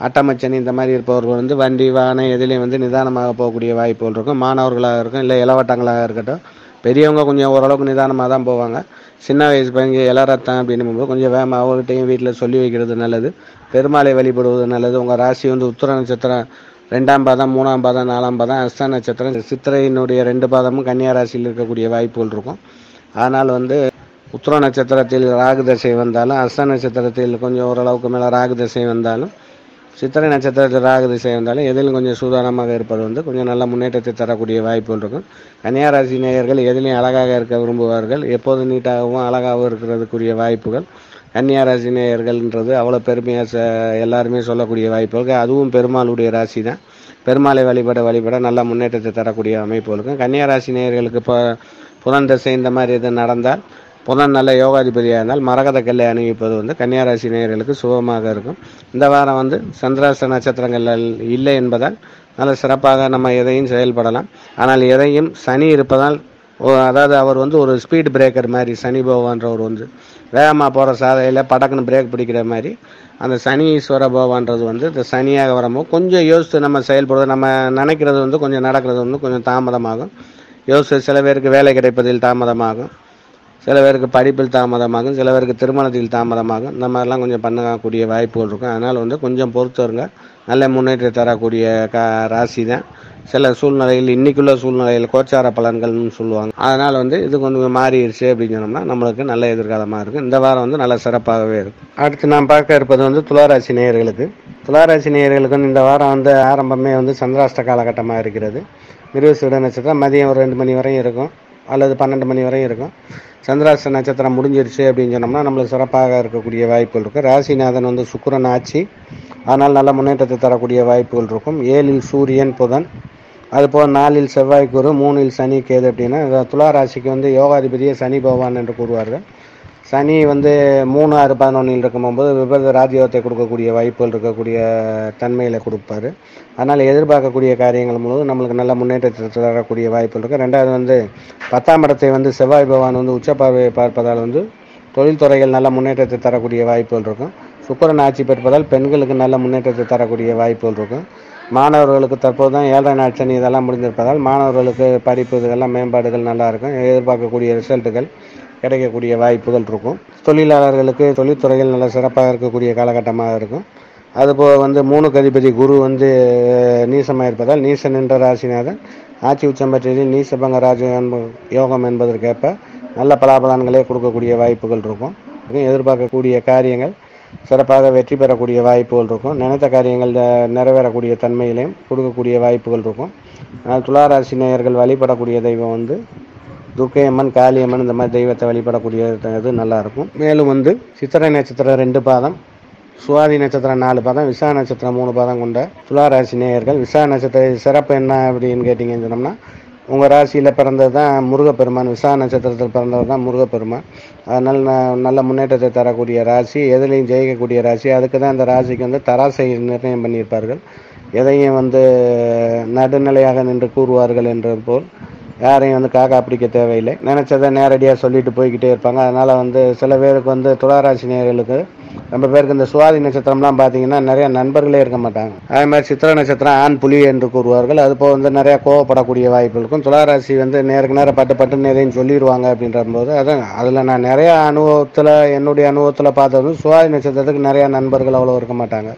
அட்டமச்சனி இந்த மாதிரி இருப்பவர்கள் வந்து வண்டி வாகனம் எதிலையும் வந்து நிதானமாக போகக்கூடிய வாய்ப்புகள் இருக்கும். மாணவர்களாக இருக்கும், இல்லை இளவட்டங்களாக இருக்கட்டும். பெரியவங்க கொஞ்சம் ஓரளவுக்கு நிதானமாக தான் போவாங்க. சின்ன வயசு பையங்க இளரத்தம் அப்படின்னும்போது கொஞ்சம் வேகமாக அவர்கிட்டையும் வீட்டில் சொல்லி வைக்கிறது நல்லது. பெருமாளை வழிபடுவது நல்லது. உங்கள் ராசி வந்து உத்திர நட்சத்திரம் 2ஆம் பாதம், 3ஆம் பாதம், 4ஆம் பாதம், அஸ்த நட்சத்திரம், சித்திரையினுடைய 2 பாதமும் கன்னியா ராசியில் இருக்கக்கூடிய வாய்ப்புகள் இருக்கும். ஆனால் வந்து உத்திர நட்சத்திரத்தில் ராகு தசை வந்தாலும், அஸ்த நட்சத்திரத்தில் கொஞ்சம் ஓரளவுக்கு மேலே ராகு தசை வந்தாலும், சித்திரை நட்சத்திரத்தில் ராகு திசை வந்தாலும் எதிலும் கொஞ்சம் சூதானமாக இருப்பது வந்து கொஞ்சம் நல்ல முன்னேற்றத்தை தரக்கூடிய வாய்ப்புகள் இருக்கும். கன்னியா ராசி நேயர்கள் எதிலையும் அழகாக இருக்க விரும்புவார்கள். எப்போதும் நீட்டாகவும் அழகாகவும் இருக்கிறதுக்குரிய வாய்ப்புகள். கன்னியா ராசி நேயர்கள்ன்றது அவ்வளோ பெருமையாக எல்லாருமே சொல்லக்கூடிய வாய்ப்புகள். அதுவும் பெருமாளுடைய ராசி தான். பெருமாளை வழிபட நல்ல முன்னேற்றத்தை தரக்கூடிய அமைப்பு இருக்கும். கன்னியா ராசி நேயர்களுக்கு இப்போ புதன் தசை இந்த மாதிரி எது நடந்தால், புதன் நல்ல யோகாதிபதியாக இருந்தால் மரகத கல்லை அணிவிப்பது வந்து கன்னியா ராசி நேயர்களுக்கு சுபமாக இருக்கும். இந்த வாரம் வந்து சந்திராஷ்ட நட்சத்திரங்கள் இல்லை என்பதால் நல்ல சிறப்பாக நம்ம எதையும் செயல்படலாம். ஆனால் எதையும் சனி இருப்பதால், அதாவது அவர் வந்து ஒரு ஸ்பீட் பிரேக்கர் மாதிரி, சனி பகவான்றவர் வந்து வேகமாக போகிற சாதையில் படக்குன்னு பிரேக் பிடிக்கிற மாதிரி, அந்த சனீஸ்வர பகவான்றது வந்து இந்த சனியாக வரும்போது கொஞ்சம் யோசித்து நம்ம செயல்படுறது, நம்ம நினைக்கிறது வந்து கொஞ்சம் நடக்கிறது வந்து கொஞ்சம் தாமதமாகும். யோசித்து சில பேருக்கு வேலை கிடைப்பதில் தாமதமாகும், சில பேருக்கு படிப்பில் தாமதமாகும், சில பேருக்கு திருமணத்தில் தாமதமாகும். இந்த மாதிரிலாம் கொஞ்சம் பண்ணக்கூடிய வாய்ப்புகள் இருக்கும். அதனால் வந்து கொஞ்சம் பொறுத்து வருங்க. நல்ல முன்னேற்றம் தரக்கூடிய ராசி தான். சில சூழ்நிலையில், இன்றைக்குள்ள சூழ்நிலையில் கோச்சார பலன்கள்னு சொல்லுவாங்க. அதனால் வந்து இது கொஞ்சம் மாறிடுச்சு அப்படின்னு சொன்னோம்னா நம்மளுக்கு நல்ல எதிர்காலமாக இருக்கும். இந்த வாரம் வந்து நல்ல சிறப்பாகவே இருக்கும். அடுத்து நாம் பார்க்க இருப்பது வந்து துளாராசி நேயர்களுக்கு. துளாராசி நேயர்களுக்கு வந்து இந்த வாரம் வந்து ஆரம்பமே வந்து சந்திராஷ்ட காலகட்டமாக இருக்கிறது. மிருகசீரிட நட்சத்திரம் மதியம் ஒரு 2 மணி வரையும் இருக்கும், அல்லது 12 மணி வரையும் இருக்கும். சந்திராஷ்ட நட்சத்திரம் முடிஞ்சிருச்சு அப்படின்னு சொன்னோம்னா நம்மளுக்கு சிறப்பாக இருக்கக்கூடிய வாய்ப்புகள் இருக்குது. ராசிநாதன் வந்து சுக்கிரன் ஆட்சி, ஆனால் நல்ல முன்னேற்றத்தை தரக்கூடிய வாய்ப்புகள் இருக்கும். 7ல் சூரியன் புதன், அதுபோல் 4ல் செவ்வாய் குரு, 3ல் சனி கேது. அப்படின்னா துலா ராசிக்கு வந்து யோகாதிபதியை சனி பகவான் என்று கூறுவார்கள். சனி வந்து 3, 6, 11 இருக்கும்போது விபரீத ராஜயோகத்தை கொடுக்கக்கூடிய வாய்ப்புகள் இருக்கக்கூடிய தன்மையில் கொடுப்பாரு. அதனால் எதிர்பார்க்கக்கூடிய காரியங்கள் முழுவதும் நம்மளுக்கு நல்ல முன்னேற்றத்தை தரக்கூடிய வாய்ப்புகள் இருக்குது. ரெண்டாவது வந்து 10ஆம் இடத்தை வந்து செவ்வாய் பகவான் வந்து உச்சப்பார்வையை பார்ப்பதால் வந்து தொழில்துறைகள் நல்ல முன்னேற்றத்தை தரக்கூடிய வாய்ப்புகள் இருக்கும். சுக்கிரன் ஆட்சி பெறுவதால் பெண்களுக்கு நல்ல முன்னேற்றத்தை தரக்கூடிய வாய்ப்புகள் இருக்கும். மாணவர்களுக்கு தற்போது தான் 7.5 நாள் சனி இதெல்லாம் முடிந்திருப்பதால் மாணவர்களுக்கு படிப்பு இதெல்லாம் மேம்பாடுகள் நல்லாயிருக்கும். எதிர்பார்க்கக்கூடிய ரிசல்ட்டுகள் கிடைக்கக்கூடிய வாய்ப்புகள் இருக்கும். தொழிலாளர்களுக்கு தொழில்துறைகள் நல்ல சிறப்பாக இருக்கக்கூடிய காலகட்டமாக இருக்கும். அதுபோல் வந்து 3க்கு அதிபதி குரு வந்து நீசமாக இருப்பதால் நீசன் என்ற ராசிநாதன் ஆட்சி உச்சம் பெற்றதில் நீசபங்க ராஜ யோகம் என்பதற்கேற்ப நல்ல பலாபலன்களே கொடுக்கக்கூடிய வாய்ப்புகள் இருக்கும். எதிர்பார்க்கக்கூடிய காரியங்கள் சிறப்பாக வெற்றி பெறக்கூடிய வாய்ப்புகள் இருக்கும். நினைத்த காரியங்கள் நிறைவேறக்கூடிய தன்மையிலையும் கொடுக்கக்கூடிய வாய்ப்புகள் இருக்கும். ஆனால் துளாராசி நேயர்கள் வழிபடக்கூடிய தெய்வம் வந்து துர்க்கையம்மன், காளியம்மன், இந்த மாதிரி தெய்வத்தை வழிபடக்கூடிய இது நல்லாயிருக்கும். மேலும் வந்து சித்திரை நட்சத்திரம் 2 பாதம், சுவாதி நட்சத்திரம் 4 பாதம், விசா நட்சத்திரம் 3 பாதம் கொண்ட துளாராசி நேயர்கள். விசா நட்சத்திர சிறப்பு என்ன அப்படின்னு கேட்டிங்கன்னு சொன்னோம்னா, உங்கள் ராசியில் பிறந்தது தான் முருகப்பெருமான். விசா நட்சத்திரத்தில் பிறந்தவர் தான் முருகப்பெருமான். அதனால் நல்ல முன்னேற்றத்தை தரக்கூடிய ராசி, எதுலையும் ஜெயிக்கக்கூடிய ராசி. அதுக்கு தான் இந்த ராசிக்கு வந்து தராசை நிர்ணயம் பண்ணியிருப்பார்கள். எதையும் வந்து நடுநிலையாக நின்று கூறுவார்கள் என்றது போல் யாரையும் வந்து காக்கா பிடிக்க தேவையில்லை. நினச்சதை நேரடியாக சொல்லிட்டு போய்கிட்டே இருப்பாங்க. அதனால் வந்து சில பேருக்கு வந்து துளாராசி நேயர்களுக்கு ரொம்ப பேருக்கு இந்த சுவாதி நட்சத்திரம்லாம் பார்த்தீங்கன்னா நிறைய நண்பர்களே இருக்க மாட்டாங்க. அதே மாதிரி சித்திரை நட்சத்திரம் ஆண் புலி என்று கூறுவார்கள். அதுபோல் வந்து நிறையா கோவப்படக்கூடிய வாய்ப்பு இருக்கும். துளாராசி வந்து நேருக்கு நேரம் பட்டுன்னு எதையும் சொல்லிடுவாங்க அப்படின்ற போது அதான் அதில் நான் நிறையா என்னுடைய அனுபவத்தில் பார்த்தது சுவாதி நட்சத்திரத்துக்கு நிறையா நண்பர்கள் அவ்வளோ இருக்க மாட்டாங்க.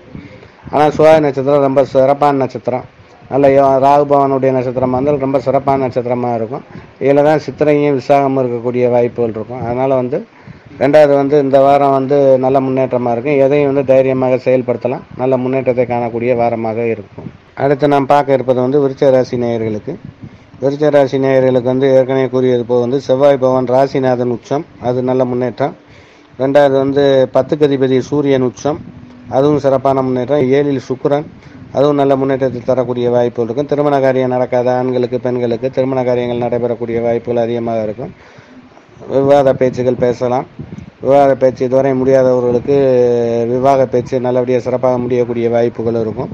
ஆனால் சுவாதி நட்சத்திரம் ரொம்ப சிறப்பான நட்சத்திரம். நல்ல ராகு பகவானுடைய நட்சத்திரமாக இருந்தால் ரொம்ப சிறப்பான நட்சத்திரமாக இருக்கும். இதில் தான் சித்திரையும் விசாகமும் இருக்கக்கூடிய வாய்ப்புகள் இருக்கும். அதனால் வந்து ரெண்டாவது வந்து இந்த வாரம் வந்து நல்ல முன்னேற்றமாக இருக்கும். எதையும் வந்து தைரியமாக செயல்படுத்தலாம். நல்ல முன்னேற்றத்தை காணக்கூடிய வாரமாக இருக்கும். அடுத்து நாம் பார்க்க இருப்பது வந்து விருச்சிக ராசி நேயர்களுக்கு. விருச்சிக ராசி நேயர்களுக்கு வந்து ஏற்கனவே கூறியது போல் வந்து செவ்வாய் பகவான் ராசிநாதன் உச்சம், அது நல்ல முன்னேற்றம். ரெண்டாவது வந்து 10க்கு அதிபதி சூரியன் உச்சம், அதுவும் சிறப்பான முன்னேற்றம். 7ல் சுக்கிரன், அதுவும் நல்ல முன்னேற்றத்தை தரக்கூடிய வாய்ப்புகள் இருக்கும். திருமண காரியம் நடக்காத ஆண்களுக்கு பெண்களுக்கு திருமண காரியங்கள் நடைபெறக்கூடிய வாய்ப்புகள் அதிகமாக இருக்கும். விவாத பேச்சுகள் பேசலாம். விவாத பேச்சு இதுவரை முடியாதவர்களுக்கு விவாக பேச்சு நல்லபடியாக சிறப்பாக முடியக்கூடிய வாய்ப்புகள் இருக்கும்.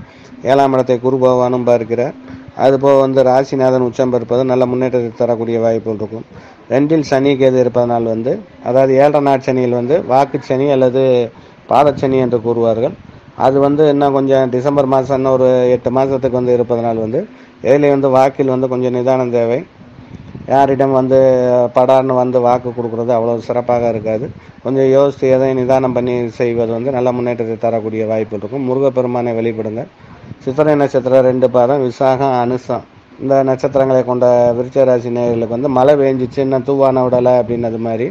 7ஆம் இடத்தை குரு பகவானும் பார்க்கிறார். அதுபோக வந்து ராசிநாதன் உச்சம் பெறுப்பது நல்ல முன்னேற்றத்தை தரக்கூடிய வாய்ப்புகள் இருக்கும். 2ல் சனி கேது இருப்பதனால் வந்து, அதாவது 7 நாட் சனியில் வந்து வாக்கு சனி அல்லது பாதச்சனி என்று கூறுவார்கள். அது வந்து இன்னும் கொஞ்சம் டிசம்பர் மாதம் இன்னும் ஒரு 8 மாதத்துக்கு வந்து இருப்பதனால் வந்து இதில் வந்து வாக்கில் வந்து கொஞ்சம் நிதானம் தேவை. யாரிடம் வந்து படார்னு வந்து வாக்கு கொடுக்குறது அவ்வளோ சிறப்பாக இருக்காது. கொஞ்சம் யோசித்து எதையும் நிதானம் பண்ணி செய்வது வந்து நல்ல முன்னேற்றத்தை தரக்கூடிய வாய்ப்பு இருக்கும். முருகப்பெருமானை வழிபடுங்க. சித்திரை நட்சத்திரம் 2 பாதம், விசாகம், அனுசம் இந்த நட்சத்திரங்களை கொண்ட விருச்சிக ராசி நேயர்களுக்கு வந்து மழை பெஞ்சிச்சு இன்னும் தூவான விடலை அப்படின்னது மாதிரி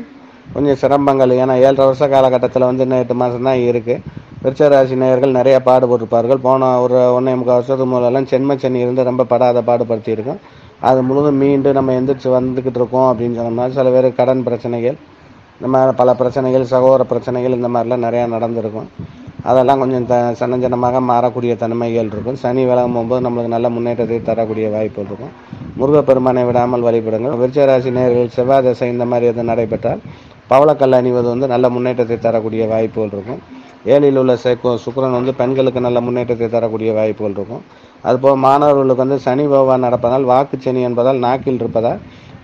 கொஞ்சம் சிரமங்கள். ஏன்னா 7.5 வருஷ காலகட்டத்தில் வந்து இன்னும் 8 மாதம் தான் இருக்குது. விருச்சிக ராசி நேயர்கள் நிறைய பாடுபட்டிருப்பார்கள். போன ஒரு 1.25 வருஷத்துக்கு முதலெல்லாம் சென்மச்சனி இருந்து ரொம்ப படாத பாடுபடுத்தி இருக்கும். அது முழுதும் மீண்டு நம்ம எந்திரிச்சு வந்துக்கிட்டு இருக்கோம் அப்படின்னு சொன்னோம்னா, சில பேர் கடன் பிரச்சனைகள், இந்த மாதிரி பல பிரச்சனைகள், சகோதர பிரச்சனைகள் இந்த மாதிரிலாம் நிறையா நடந்திருக்கும். அதெல்லாம் கொஞ்சம் சன்னஞ்சனமாக மாறக்கூடிய தன்மைகள் இருக்கும். சனி விலகும் போகும்போது நம்மளுக்கு நல்ல முன்னேற்றத்தை தரக்கூடிய வாய்ப்பு இருக்கும். முருகப்பெருமானை விடாமல் வழிபடுங்க. விருச்சிக ராசி நேயர்கள் செவ்வாய் தசை இந்த மாதிரி எதுவும் நடைபெற்றால் பவளக்கல் அணிவது வந்து நல்ல முன்னேற்றத்தை தரக்கூடிய வாய்ப்புகள் இருக்கும். 7ல் உள்ள சுக்கிரன் வந்து பெண்களுக்கு நல்ல முன்னேற்றத்தை தரக்கூடிய வாய்ப்புகள் இருக்கும். அதுபோக மாணவர்களுக்கு வந்து சனி பகவான் நடப்பதால், வாக்கு சனி என்பதால் நாக்கில் இருப்பதால்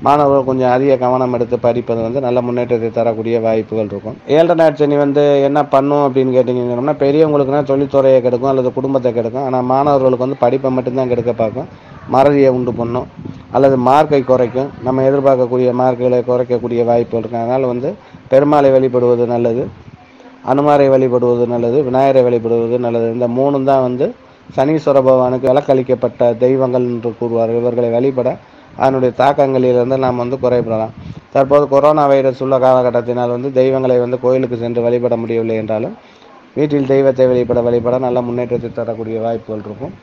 மாணவர்கள் கொஞ்சம் அதிக கவனம் எடுத்து படிப்பது வந்து நல்ல முன்னேற்றத்தை தரக்கூடிய வாய்ப்புகள் இருக்கும். 7 நாட் சனி வந்து என்ன பண்ணும் அப்படின்னு கேட்டிங்கன்னா, பெரியவங்களுக்குனா தொழில்துறையை கெடுக்கும் அல்லது குடும்பத்தை கெடுக்கும். ஆனால் மாணவர்களுக்கு வந்து படிப்பை மட்டும்தான் கெடுக்க பார்க்கும். மறதியை உண்டு பண்ணும் அல்லது மார்க்கை குறைக்கும். நம்ம எதிர்பார்க்கக்கூடிய மார்க்குகளை குறைக்கக்கூடிய வாய்ப்புகள் இருக்கும். அதனால் வந்து பெருமாளை வழிபடுவது நல்லது, அனுமாரை வழிபடுவது நல்லது, விநாயகரை வழிபடுவது நல்லது. இந்த 3 தான் வந்து சனீஸ்வர பகவானுக்கு விலக்களிக்கப்பட்ட தெய்வங்கள் என்று கூறுவார்கள். இவர்களை வழிபட அதனுடைய தாக்கங்களிலிருந்து நாம் வந்து குறைபடலாம். தற்போது கொரோனா வைரஸ் உள்ள காலகட்டத்தினால் வந்து தெய்வங்களை வந்து கோயிலுக்கு சென்று வழிபட முடியவில்லை என்றாலும் வீட்டில் தெய்வத்தை வழிபட நல்ல முன்னேற்றத்தை தரக்கூடிய வாய்ப்புகள் இருக்கும்.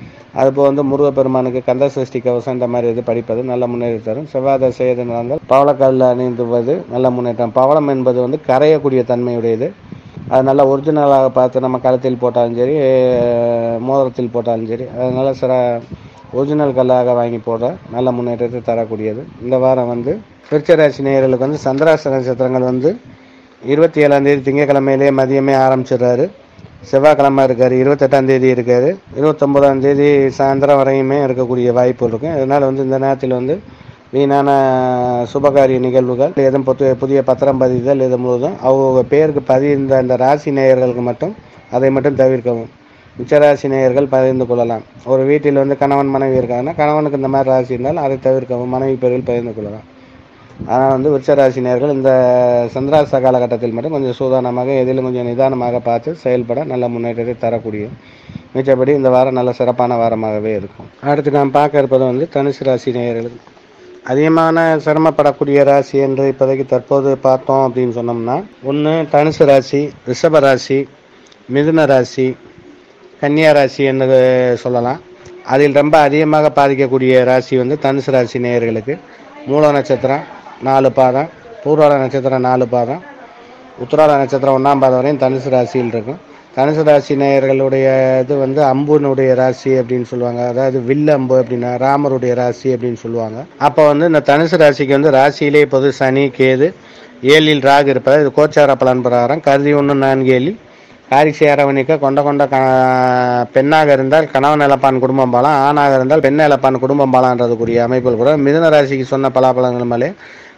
அதுபோல் வந்து முருகப்பெருமானுக்கு கந்த சஷ்டி கவசம் இந்த மாதிரி இது படிப்பது நல்ல முன்னேற்றம் தரும். செவ்வாய் தசை எது நடந்தால் பவளக்கல்லில் அணிந்துவது நல்ல முன்னேற்றம். பவளம் என்பது வந்து கரையக்கூடிய தன்மையுடையது. அது நல்லா ஒரிஜினலாக பார்த்து நம்ம கழுத்தில் போட்டாலும் சரி, மோதிரத்தில் போட்டாலும் சரி, அதனால் ஒரிஜினல் கல்லாக வாங்கி போடுற நல்ல முன்னேற்றத்தை தரக்கூடியது. இந்த வாரம் வந்து விருச்சிக ராசி நேயர்களுக்கு வந்து சந்திராஷ்ட நட்சத்திரங்கள் வந்து 27ஆம் தேதி திங்கட்கிழமையிலே மதியமே ஆரம்பிச்சிடுறாரு. செவ்வாய்க்கிழமை இருக்கார். 28ஆம் தேதி இருக்கார். 29ஆம் தேதி சாயந்தரம் வரையுமே இருக்கக்கூடிய வாய்ப்பு இருக்கும். அதனால் வந்து இந்த நேரத்தில் வந்து வீணான சுபகாரிய நிகழ்வுகள் எதுவும் புதிய பத்திரம் பதிதல் இது முழுவதும் அவங்க பேருக்கு பதிந்த அந்த ராசி நேயர்களுக்கு மட்டும் அதை மட்டும் தவிர்க்கவும். மிச்சராசி நேயர்கள் பகிர்ந்து கொள்ளலாம். ஒரு வீட்டில் வந்து கணவன் மனைவி இருக்காங்கன்னா கணவனுக்கு இந்த மாதிரி ராசி இருந்தால் அதை தவிர்க்கவும், மனைவி பேரில் பகிர்ந்து கொள்ளலாம். ஆனால் வந்து விருச்சிக நேயர்கள் இந்த சந்திராஷ்ட காலகட்டத்தில் மட்டும் கொஞ்சம் சூதானமாக எதிலும் கொஞ்சம் நிதானமாக பார்த்து செயல்பட நல்ல முன்னேற்றத்தை தரக்கூடிய. மிச்சபடி இந்த வாரம் நல்ல சிறப்பான வாரமாகவே இருக்கும். அடுத்து நாம் பார்க்க இருப்பது வந்து தனுசு ராசி நேயர்களுக்கு அதிகமான சிரமப்படக்கூடிய ராசி என்று இப்போதைக்கு தற்போது பார்த்தோம் அப்படின்னு சொன்னோம்னா, ஒன்று தனுசு ராசி, ரிஷப ராசி, மிதுன ராசி, கன்னியா ராசி என்று சொல்லலாம். அதில் ரொம்ப அதிகமாக பாதிக்கக்கூடிய ராசி வந்து தனுசு ராசி நேயர்களுக்கு. மூல நட்சத்திரம் 4 பாதம், பூர்வாட நட்சத்திரம் 4 பாதம், உத்திராட நட்சத்திரம் 1ஆம் பாதம் வரையும் தனுசு ராசியில் இருக்கும். தனுசு ராசி நேயர்களுடைய இது வந்து அம்புனுடைய ராசி அப்படின்னு சொல்லுவாங்க. அதாவது வில் அம்பு அப்படின்னா ராமருடைய ராசி அப்படின்னு சொல்லுவாங்க. அப்போ வந்து இந்த தனுசு ராசிக்கு வந்து ராசியிலே இப்போது சனி கேது 7ல் ராகு இருப்பது. இது கோச்சார பலன் பிரகாரம் கருதி 1 4 7 காரிசி அரவணிக்க கொண்ட பெண்ணாக இருந்தால் கணவன் இழப்பான் குடும்பம் பாலாம், ஆணாக இருந்தால் பெண் இழப்பான் குடும்பம் பாலான்றதுக்குரிய அமைப்புகள் கூட மிதுன ராசிக்கு சொன்ன பலாபலங்கள் மேலே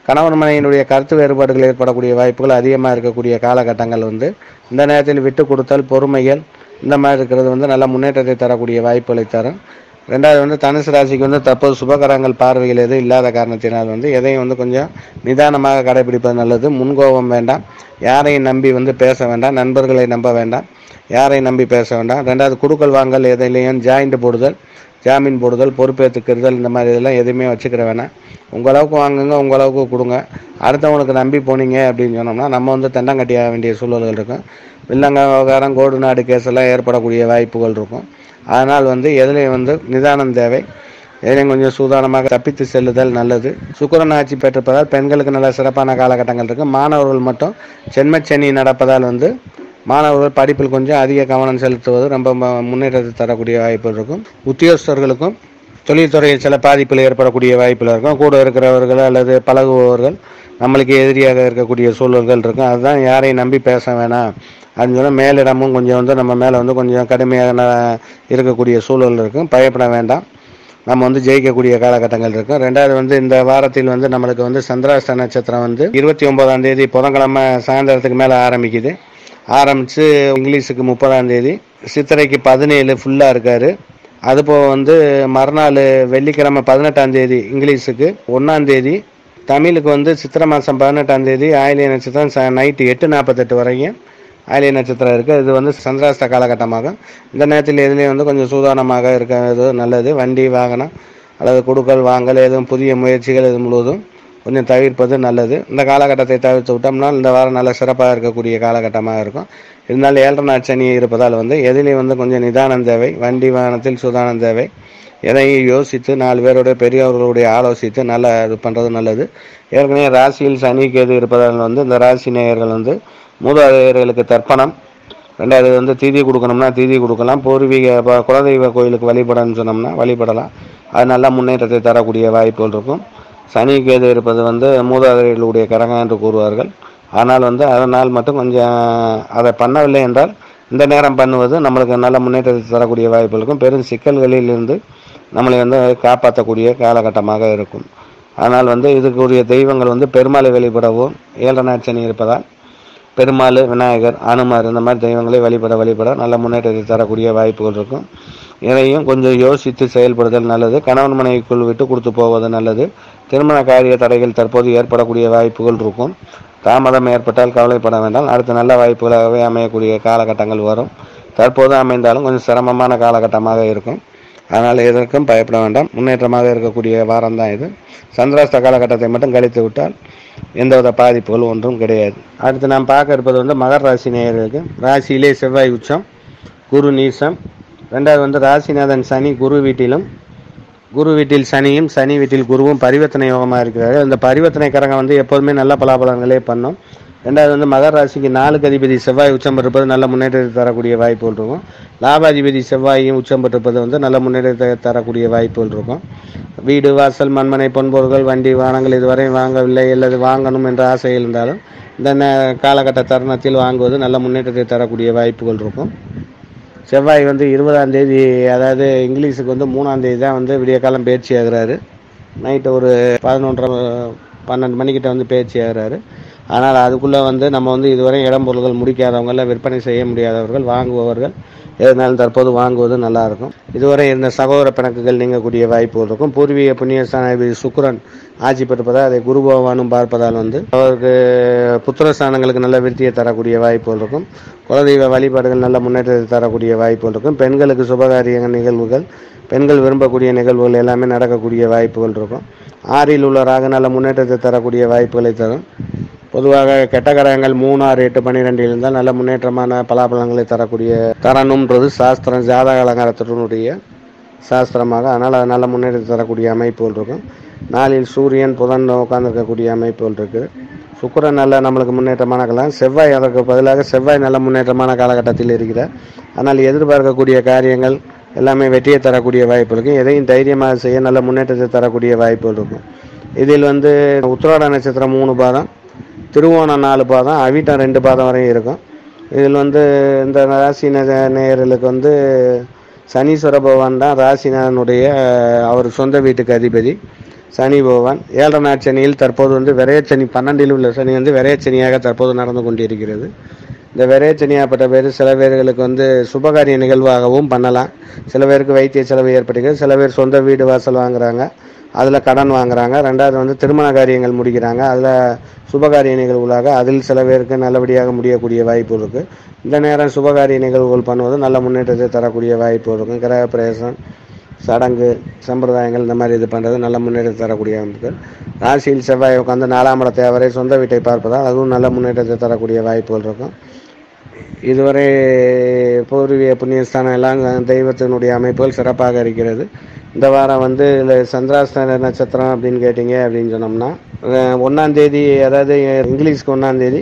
கணவன் மனைவியினுடைய கருத்து வேறுபாடுகள் ஏற்படக்கூடிய வாய்ப்புகள் அதிகமாக இருக்கக்கூடிய காலகட்டங்கள் வந்து இந்த நேரத்தில் விட்டு கொடுத்தல், பொறுமைகள் இந்த மாதிரி இருக்கிறது வந்து நல்ல முன்னேற்றத்தை தரக்கூடிய வாய்ப்புகளை தரும். ரெண்டாவது வந்து தனுசு ராசிக்கு வந்து தற்போது சுபகரங்கள் பார்வைகள் எதுவும் இல்லாத காரணத்தினால் வந்து எதையும் வந்து கொஞ்சம் நிதானமாக கடைபிடிப்பது நல்லது. முன்கோபம் வேண்டாம், யாரையும் நம்பி வந்து பேச வேண்டாம், நண்பர்களை நம்ப வேண்டாம், யாரையும் நம்பி பேச வேண்டாம். ரெண்டாவது குடுக்கல் வாங்கல் எதிலையும் ஜாயிண்ட் போடுதல் ஜாமீன் போடுதல், பொறுப்பேற்றுக்கிறதல், இந்த மாதிரி இதெல்லாம் எதுவுமே வச்சுக்கிற வேணாம். உங்களவுக்கு வாங்குங்க, உங்களவுக்கு கொடுங்க. அடுத்தவங்களுக்கு நம்பி போனீங்க அப்படின்னு சொன்னோம்னா நம்ம வந்து தண்டங்கட்டி ஆக வேண்டிய சூழல்கள் இருக்கும். வில்லங்க விவகாரம், கோடு நாடு கேஸ் எல்லாம் ஏற்படக்கூடிய வாய்ப்புகள் இருக்கும். அதனால் வந்து எதுலேயும் வந்து நிதானம் தேவை. எதிலையும் கொஞ்சம் சூதானமாக தப்பித்து செல்லுதல் நல்லது. சுக்கிரன் ஆட்சி பெற்றிருப்பதால் பெண்களுக்கு நல்ல சிறப்பான காலகட்டங்கள் இருக்குது. மாணவர்கள் மட்டும் ஜென்மச்சனி நடப்பதால் வந்து மாணவர்கள் படிப்பில் கொஞ்சம் அதிக கவனம் செலுத்துவது ரொம்ப முன்னேற்றத்தை தரக்கூடிய வாய்ப்புகள் இருக்கும். உத்தியோகஸ்தர்களுக்கும் தொழில்துறையில் சில பாதிப்பில் ஏற்படக்கூடிய வாய்ப்பில் இருக்கும். கூட இருக்கிறவர்கள் அல்லது பழகுபவர்கள் நம்மளுக்கு எதிரியாக இருக்கக்கூடிய சூழல்கள் இருக்கும். அதுதான் யாரையும் நம்பி பேச வேணாம் அப்படின்னு சொன்னால் மேலிடமும் கொஞ்சம் வந்து நம்ம மேலே வந்து கொஞ்சம் கடுமையாக இருக்கக்கூடிய சூழல் இருக்கும். பயப்பட வேண்டாம். நம்ம வந்து ஜெயிக்கக்கூடிய காலகட்டங்கள் இருக்கும். ரெண்டாவது வந்து இந்த வாரத்தில் வந்து நம்மளுக்கு வந்து சந்திராஷ்ட நட்சத்திரம் வந்து 29ஆம் தேதி புதன்கிழமை சாயந்தரத்துக்கு மேலே ஆரம்பித்து இங்கிலீஷுக்கு 30ஆம் தேதி, சித்திரைக்கு 17 ஃபுல்லாக இருக்கார். அதுபோக வந்து மறுநாள் வெள்ளிக்கிழமை 18ஆம் தேதி இங்கிலீஷுக்கு 1ஆம் தேதி, தமிழுக்கு வந்து சித்திரை மாதம் 18ஆம் தேதி ஆயிலிய நட்சத்திரம் நைட்டு 8:48 வரைக்கும் ஆயிலிய நட்சத்திரம் இருக்குது. இது வந்து சந்திராஷ்ட காலகட்டமாகும். இந்த நேரத்தில் எதுலேயும் வந்து கொஞ்சம் சூதானமாக இருக்கிறது நல்லது. வண்டி வாகனம் அல்லது கொடுக்கல் வாங்கல் எதுவும் புதிய முயற்சிகள் இது முழுவதும் கொஞ்சம் தவிர்ப்பது நல்லது. இந்த காலகட்டத்தை தவிர்த்து விட்டோம்னா இந்த வாரம் நல்ல சிறப்பாக இருக்கக்கூடிய காலகட்டமாக இருக்கும். இருந்தாலும் 7 நாள் சனி இருப்பதால் வந்து எதிலையும் வந்து கொஞ்சம் நிதானம் தேவை. வண்டி வாகனத்தில் சூதானம் தேவை. எதையும் யோசித்து 4 பேருடைய பெரியவர்களுடைய ஆலோசித்து நல்லா இது பண்ணுறது நல்லது. ஏற்கனவே ராசியில் சனி கேது இருப்பதால் வந்து இந்த ராசி நேயர்கள் வந்து மூதாதையர்களுக்கு தர்ப்பணம், ரெண்டாவது வந்து தீதி கொடுக்கணும்னா தீதி கொடுக்கலாம். பூர்வீக குலதெய்வ கோயிலுக்கு வழிபடன்னு சொன்னோம்னா வழிபடலாம். அது நல்ல முன்னேற்றத்தை தரக்கூடிய வாய்ப்புகள் இருக்கும். சனி கேது இருப்பது வந்து மூதாதையர்களுடைய கரகம் என்று கூறுவார்கள். ஆனால் வந்து அதனால் மட்டும் கொஞ்சம் அதை பண்ணவில்லை என்றால் இந்த நேரம் பண்ணுவது நம்மளுக்கு நல்ல முன்னேற்றத்தை தரக்கூடிய வாய்ப்பு இருக்கும். பெரும் சிக்கல்களில் இருந்து நம்மளை வந்து காப்பாற்றக்கூடிய காலகட்டமாக இருக்கும். ஆனால் வந்து இதுக்குரிய தெய்வங்கள் வந்து பெருமாளை வழிபடவும் 7 நாள் சனி இருப்பதால் பெருமாள், விநாயகர், அனுமார் இந்த மாதிரி தெய்வங்களை வழிபட நல்ல முன்னேற்றத்தை தரக்கூடிய வாய்ப்புகள் இருக்கும். இதையும் கொஞ்சம் யோசித்து செயல்படுதல் நல்லது. கணவன் மனைவிக்குள் விட்டு கொடுத்து போவது நல்லது. திருமண காரிய தடைகள் தற்போது ஏற்படக்கூடிய வாய்ப்புகள் இருக்கும். தாமதம் ஏற்பட்டால் கவலைப்பட வேண்டாம். அடுத்து நல்ல வாய்ப்புகளாகவே அமையக்கூடிய காலகட்டங்கள் வரும். தற்போது அமைந்தாலும் கொஞ்சம் சிரமமான காலகட்டமாக இருக்கும். அதனால் எதற்கும் பயப்பட வேண்டாம். முன்னேற்றமாக இருக்கக்கூடிய வாரம் தான் இது. சந்திராஷ்ட காலகட்டத்தை மட்டும் கழித்து விட்டால் எந்தவித பாதிப்புகள் ஒன்றும் கிடையாது. அடுத்து நாம் பார்க்க இருப்பது வந்து மகர ராசி நேயர்களுக்கு. ராசியிலே செவ்வாய் உச்சம், குரு நீசம். ரெண்டாவது வந்து ராசிநாதன் சனி குரு வீட்டில் சனியும் சனி வீட்டில் குருவும் பரிவர்த்தனை யோகமாக இருக்கிறாரு. அந்த பரிவர்த்தனை கரகம் வந்து எப்போதுமே நல்ல பலாபலங்களே பண்ணும். ரெண்டாவது வந்து மகர ராசிக்கு 4க்கு அதிபதி செவ்வாய் உச்சம் பெற்றிருப்பது நல்ல முன்னேற்றத்தை தரக்கூடிய வாய்ப்புகள் இருக்கும். லாபாதிபதி செவ்வாயும் உச்சம் பெற்றிருப்பது வந்து நல்ல முன்னேற்றத்தை தரக்கூடிய வாய்ப்புகள் இருக்கும். வீடு, வாசல், மண்மனை, பொன்பொருட்கள், வண்டி, வாகனங்கள் இதுவரை வாங்கவில்லை அல்லது வாங்கணும் என்ற ஆசை இருந்தாலும் இந்த காலகட்ட தருணத்தில் வாங்குவது நல்ல முன்னேற்றத்தை தரக்கூடிய வாய்ப்புகள் இருக்கும். செவ்வாய் வந்து 20ஆம் தேதி, அதாவது இங்கிலீஷுக்கு வந்து 3ஆம் தேதி தான் வந்து விடிய காலம் பயிற்சி ஆகிறாரு. நைட்டு ஒரு 11:30-12 மணிக்கிட்ட வந்து பயிற்சி ஆகிறாரு. ஆனால் அதுக்குள்ளே வந்து நம்ம வந்து இதுவரை இடம் பொருள்கள் முடிக்காதவங்கள, விற்பனை செய்ய முடியாதவர்கள், வாங்குபவர்கள் எதனாலும் தற்போது வாங்குவது நல்லாயிருக்கும். இதுவரை இருந்த சகோதர பிணக்குகள் நீங்கக்கூடிய வாய்ப்புகள் இருக்கும். பூர்வீக புண்ணியஸ்தான சுக்கிரன் ஆட்சி பெறுப்பதால் அதை குரு பகவானும் பார்ப்பதால் வந்து அவருக்கு புத்திரஸ்தானங்களுக்கு நல்ல விருத்தியை தரக்கூடிய வாய்ப்புகள் இருக்கும். குலதெய்வ வழிபாடுகள் நல்ல முன்னேற்றத்தை தரக்கூடிய வாய்ப்புகள் இருக்கும். பெண்களுக்கு சுபகாரிய நிகழ்வுகள், பெண்கள் விரும்பக்கூடிய நிகழ்வுகள் எல்லாமே நடக்கக்கூடிய வாய்ப்புகள் இருக்கும். 6ல் உள்ள ராகு நல்ல முன்னேற்றத்தை தரக்கூடிய வாய்ப்புகளை தரும். பொதுவாக கெட்ட கிரகங்கள் 3, 6, 8, 12 இருந்தால் நல்ல முன்னேற்றமான பலாபலங்களை தரணுன்றது சாஸ்திரம், ஜாதக அலங்காரத்தினுடைய சாஸ்திரமாக. அதனால் அது நல்ல முன்னேற்றத்தை தரக்கூடிய அமைப்புகள் இருக்கும். 4ல் சூரியன், புதன் உட்கார்ந்துருக்கக்கூடிய அமைப்புகள் இருக்குது. சுக்கிரன் நல்ல நம்மளுக்கு முன்னேற்றமான காலம். செவ்வாய் அதற்கு பதிலாக செவ்வாய் நல்ல முன்னேற்றமான காலகட்டத்தில் இருக்கிறார். ஆனால் எதிர்பார்க்கக்கூடிய காரியங்கள் எல்லாமே வெற்றியை தரக்கூடிய வாய்ப்பு இருக்கும். எதையும் தைரியமாக செய்ய நல்ல முன்னேற்றத்தை தரக்கூடிய வாய்ப்புகள் இருக்கும். இதில் வந்து உத்திராட நட்சத்திரம் 3 பாதம், திருவோணம் 4 பாதம், அவிட்டம் 2 பாதம் வரையும் இருக்கும். இதில் வந்து இந்த ராசி நேயர்களுக்கு வந்து சனீஸ்வர பகவான் தான் ராசிநாதனுடைய அவர் சொந்த வீட்டுக்கு அதிபதி. சனி பகவான் 7 நாள் சனியில் தற்போது வந்து விரையச்சனி 12ல் உள்ள சனி வந்து விரையச்சனியாக தற்போது நடந்து கொண்டிருக்கிறது. இந்த விரையச்சனியாகப்பட்ட பேர் சில பேர்களுக்கு வந்து சுபகாரிய நிகழ்வாகவும் பண்ணலாம். சில பேருக்கு வைத்திய செலவு ஏற்படுகிறது. சில பேர் சொந்த வீடு வாசல் வாங்குறாங்க, அதில் கடன் வாங்குறாங்க. ரெண்டாவது வந்து திருமண காரியங்கள் முடிக்கிறாங்க, அதில் சுபகாரிய நிகழ்வுகளாக அதில் சில பேருக்கு நல்லபடியாக முடியக்கூடிய வாய்ப்பு இருக்குது. இந்த நேரம் சுபகாரிய நிகழ்வுகள் பண்ணுவது நல்ல முன்னேற்றத்தை தரக்கூடிய வாய்ப்பு இருக்கும். கிரக பிரவேசம், சடங்கு சம்பிரதாயங்கள் இந்த மாதிரி இது பண்ணுறது நல்ல முன்னேற்றத்தை தரக்கூடிய அமைப்புகள். ராசியில் செவ்வாய் உட்காந்து 4ஆம் இடத்தை அவரை சொந்த வீட்டை பார்ப்பதால் அதுவும் நல்ல முன்னேற்றத்தை தரக்கூடிய வாய்ப்புகள் இருக்கும். இதுவரை பூர்வீக புண்ணியஸ்தானம் எல்லாம் தெய்வத்தினுடைய அமைப்புகள் சிறப்பாக இருக்கிறது. இந்த வாரம் வந்து இந்த சந்திராஷ்டம நட்சத்திரம் அப்படின்னு கேட்டிங்க அப்படின்னு சொன்னோம்னா 1ஆம் தேதி, அதாவது இங்கிலீஷ்க்கு 1ஆம் தேதி,